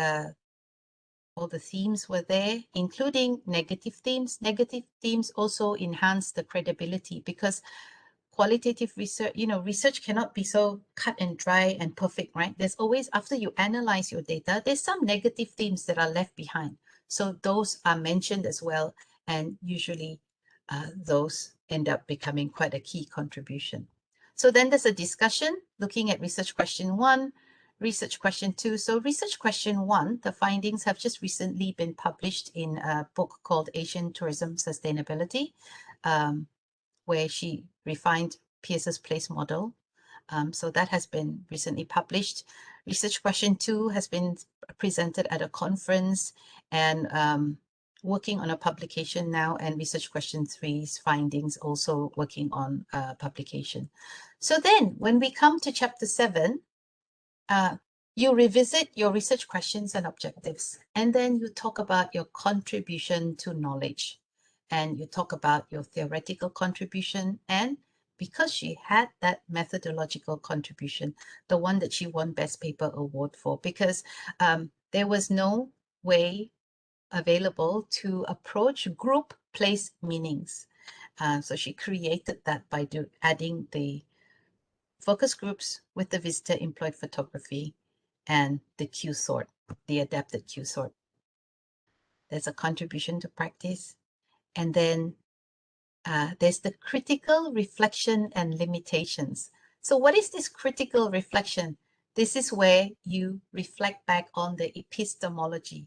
Speaker 1: all the themes were there, including negative themes. Negative themes also enhance the credibility, because qualitative research, research cannot be so cut and dry and perfect, right? There's always, after you analyze your data, there's some negative themes that are left behind. So those are mentioned as well. And usually those end up becoming quite a key contribution. So then there's a discussion looking at research question 1, research question 2. So research question 1, the findings have just recently been published in a book called Asian Tourism Sustainability, where she refined Peirce's place model. So that has been recently published. Research question 2 has been presented at a conference and working on a publication now, and research question 3's findings also working on publication. So then when we come to chapter 7, you revisit your research questions and objectives, and then you talk about your contribution to knowledge, and you talk about your theoretical contribution. And because she had that methodological contribution, the one that she won Best Paper Award for, because there was no way available to approach group place meanings. So she created that by adding the focus groups with the visitor employed photography, and the Q sort, the adapted Q sort. There's a contribution to practice. And then there's the critical reflection and limitations. So what is this critical reflection? This is where you reflect back on the epistemology.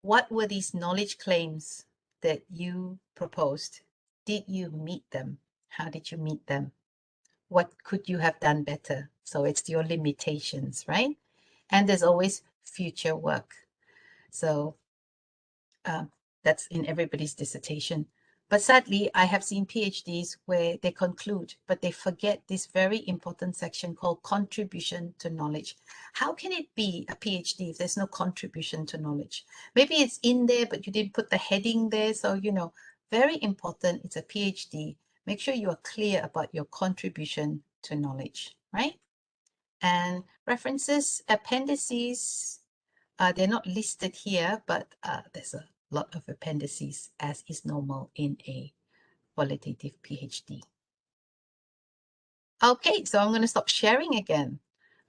Speaker 1: What were these knowledge claims that you proposed? Did you meet them? How did you meet them? What could you have done better? So it's your limitations, right? And there's always future work. So that's in everybody's dissertation. But sadly, I have seen PhDs where they conclude, but they forget this very important section called contribution to knowledge. How can it be a PhD if there's no contribution to knowledge? Maybe it's in there, but you didn't put the heading there. So, you know, very important. It's a PhD. Make sure you are clear about your contribution to knowledge, right? And references, appendices, they're not listed here, but there's a lot of appendices, as is normal in a qualitative PhD. Okay, so I'm going to stop sharing again.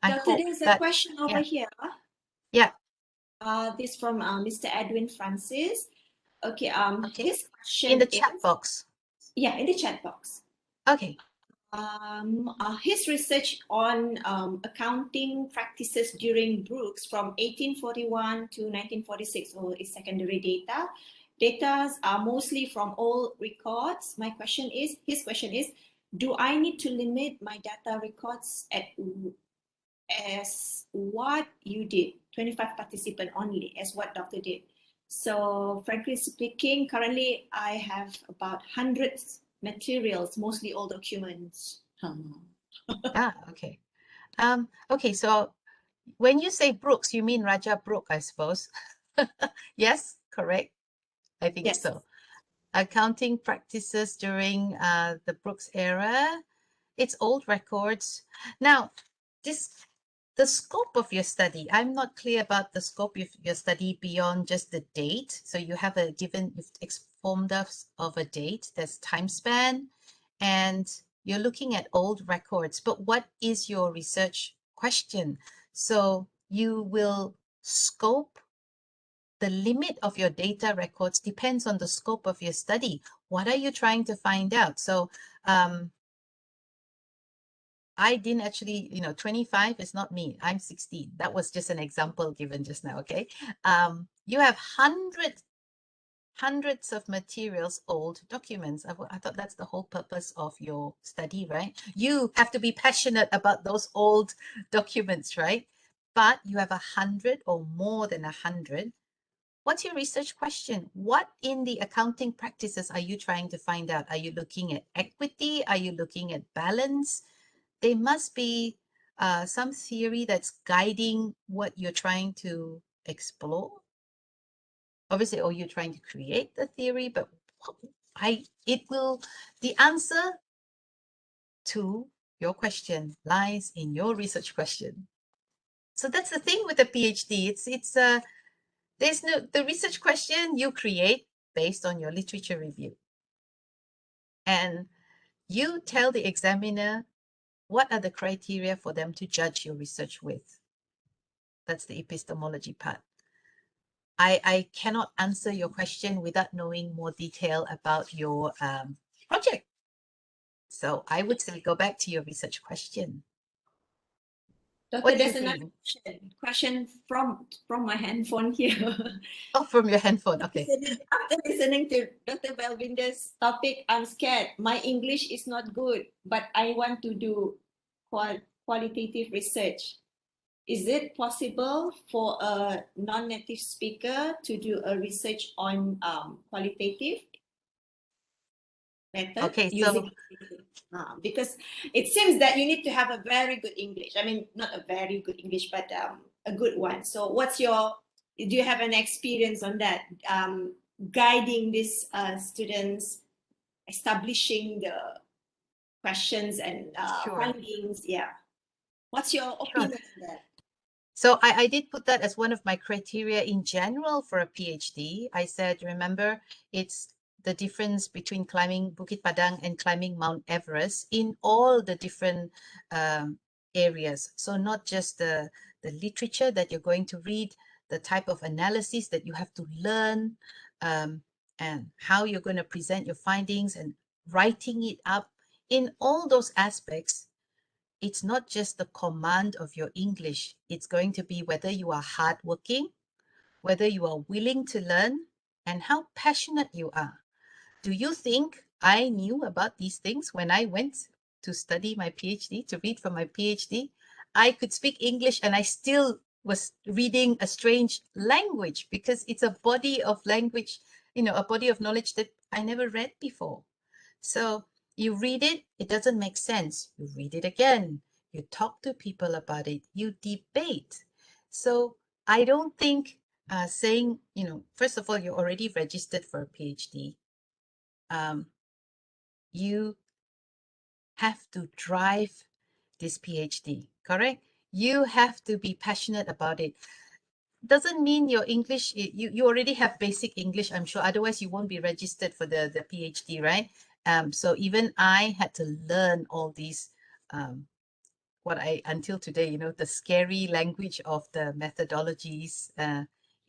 Speaker 1: I
Speaker 2: Doctor,
Speaker 1: hope
Speaker 2: there's a
Speaker 1: that,
Speaker 2: question over here.
Speaker 1: Yeah.
Speaker 2: This from Mr. Edwin Francis. Okay,
Speaker 1: Okay.
Speaker 2: his question
Speaker 1: In the chat
Speaker 2: is,
Speaker 1: box.
Speaker 2: yeah, in the chat box.
Speaker 1: Okay.
Speaker 2: His research on accounting practices during Brooks from 1841 to 1946, so it's secondary data. Data are mostly from old records. His question is, do I need to limit my data records as what you did, 25 participant only, as what Doctor did? So frankly speaking, currently I have about hundreds materials, mostly old documents.
Speaker 1: Okay. Okay, so when you say Brooks, you mean Raja Brooke, I suppose. Yes, correct. I think
Speaker 2: Yes.
Speaker 1: so. Accounting practices during the Brooks era. It's old records. Now, the scope of your study, I'm not clear about the scope of your study beyond just the date. So you have you've informed us of a date, there's time span, and you're looking at old records. But what is your research question? So you will scope the limit of your data records depends on the scope of your study. What are you trying to find out? So I didn't actually, 25 is not me. I'm 16. That was just an example given just now, okay? You have hundreds of materials, old documents. I thought that's the whole purpose of your study, right? You have to be passionate about those old documents, right? But you have 100 or more than 100. What's your research question? What in the accounting practices are you trying to find out? Are you looking at equity? Are you looking at balance? There must be some theory that's guiding what you're trying to explore. Obviously, or you're trying to create the theory, but the answer to your question lies in your research question. So that's the thing with a PhD. There's the research question you create based on your literature review. And you tell the examiner what are the criteria for them to judge your research with. That's the epistemology part. I cannot answer your question without knowing more detail about your project. So I would say go back to your research question.
Speaker 2: Doctor, there's
Speaker 1: you
Speaker 2: another
Speaker 1: think?
Speaker 2: question from my handphone here.
Speaker 1: Oh, from your handphone. Okay.
Speaker 2: After listening to Dr. Balvinder's topic, I'm scared. My English is not good, but I want to do qualitative research. Is it possible for a non-native speaker to do a research on qualitative method?
Speaker 1: Okay,
Speaker 2: using because it seems that you need to have a very good English. I mean, not a very good English, but a good one. So do you have an experience on that, guiding these students, establishing the questions and findings? Yeah. What's your opinion on that?
Speaker 1: So I did put that as one of my criteria in general for a PhD. I said, remember, the difference between climbing Bukit Padang and climbing Mount Everest in all the different areas. So not just the literature that you're going to read, the type of analysis that you have to learn, and how you're going to present your findings and writing it up. In all those aspects, it's not just the command of your English. It's going to be whether you are hardworking, whether you are willing to learn, and how passionate you are. Do you think I knew about these things when I went to study my PhD, to read for my PhD? I could speak English and I still was reading a strange language because it's a body of language, a body of knowledge that I never read before. So you read it, it doesn't make sense. You read it again. You talk to people about it. You debate. So I don't think saying, first of all, you're already registered for a PhD. You have to drive this PhD, correct? You have to be passionate about it. Doesn't mean your English, you already have basic English, I'm sure, otherwise you won't be registered for the PhD, right? So even I had to learn all these, until today, the scary language of the methodologies,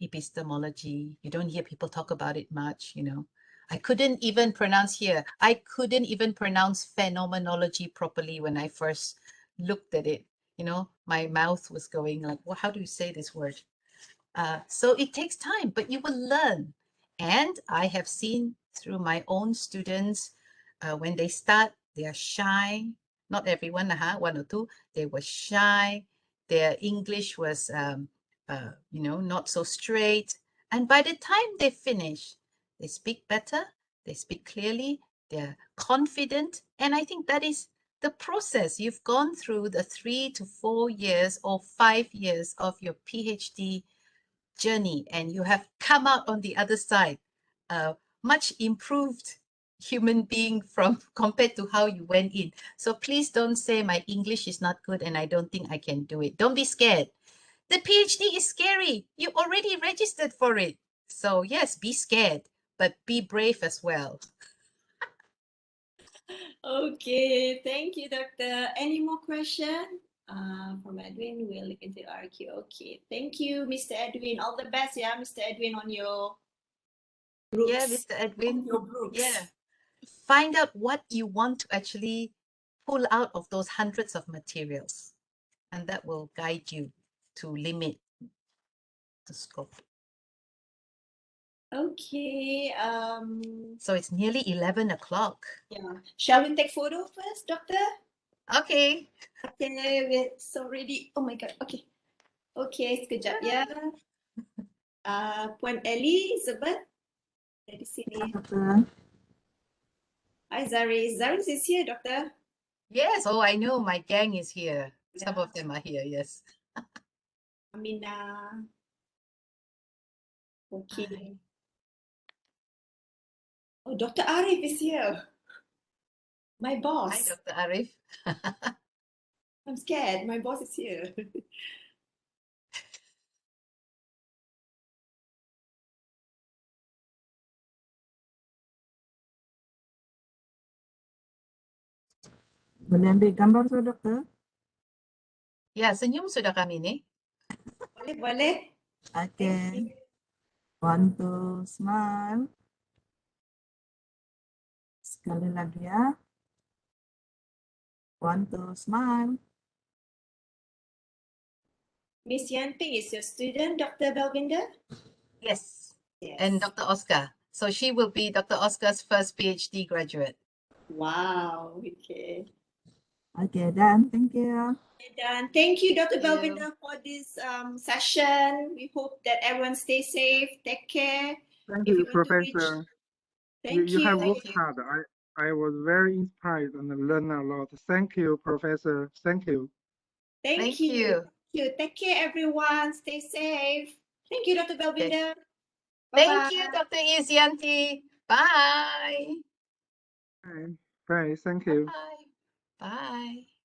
Speaker 1: epistemology. You don't hear people talk about it much, I couldn't even pronounce phenomenology properly when I first looked at it. My mouth was going like, well, how do you say this word? So it takes time, but you will learn. And I have seen through my own students, when they start, they are shy. Not everyone, one or two, they were shy. Their English was, not so straight. And by the time they finish, they speak better, they speak clearly, they're confident. And I think that is the process. You've gone through the 3 to 4 years or 5 years of your PhD journey, and you have come out on the other side a much improved human being from compared to how you went in. So please don't say my English is not good and I don't think I can do it. Don't be scared. The PhD is scary. You already registered for it. So yes, be scared, but be brave as well.
Speaker 2: Okay, thank you, Doctor. Any more questions? From Edwin, we'll look into RQ. Okay, thank you, Mr. Edwin. All the best, yeah, Mr. Edwin, on your groups.
Speaker 1: Yeah, Mr. Edwin.
Speaker 2: Your groups.
Speaker 1: Yeah. Find out what you want to actually pull out of those hundreds of materials, and that will guide you to limit the scope.
Speaker 2: Okay.
Speaker 1: So it's nearly 11 o'clock.
Speaker 2: Yeah. Shall we take photo first, Doctor?
Speaker 1: Okay.
Speaker 2: Okay, we're so ready. Oh my God. Okay. Okay, sekejap ya. Puan Elizabeth dari sini. Hi, Zari. Zari is here, Doctor.
Speaker 1: Yes. Oh, I know. My gang is here. Some of them are here. Yes.
Speaker 2: Amina. Okay.
Speaker 1: Hi.
Speaker 2: Oh, Dr. Arif is here. My boss.
Speaker 1: Hi, Dr. Arif.
Speaker 2: I'm scared. My boss is here.
Speaker 3: Boleh ambil gambar tu, Doktor?
Speaker 1: Ya, senyum sudah kami ni.
Speaker 2: Boleh, boleh.
Speaker 3: Okay. 1, 2, smile. Sekali lagi ya. 1, 2, smile.
Speaker 2: Miss Yanping is your student, Dr. Balvinder?
Speaker 1: Yes.
Speaker 2: Yes.
Speaker 1: And Dr. Oscar. So she will be Dr. Oscar's first PhD graduate.
Speaker 2: Wow. Okay.
Speaker 3: Okay, done. Thank you.
Speaker 2: Done. Thank you, Dr.
Speaker 1: Thank you.
Speaker 2: Balvinder, for this session. We hope that everyone stays safe. Take care.
Speaker 4: Thank
Speaker 2: If
Speaker 4: you,
Speaker 2: you want to reach-
Speaker 4: Professor.
Speaker 2: Thank
Speaker 4: You have
Speaker 2: you.
Speaker 4: worked hard. I was very inspired and learned a lot. Thank you, Professor. Thank you.
Speaker 2: Thank you. Thank you. Take care, everyone. Stay safe. Thank you, Dr. Balvinder.
Speaker 1: Thank you, Dr. Isyanti. Bye.
Speaker 4: Bye. Bye. Thank you.
Speaker 1: Bye. Bye.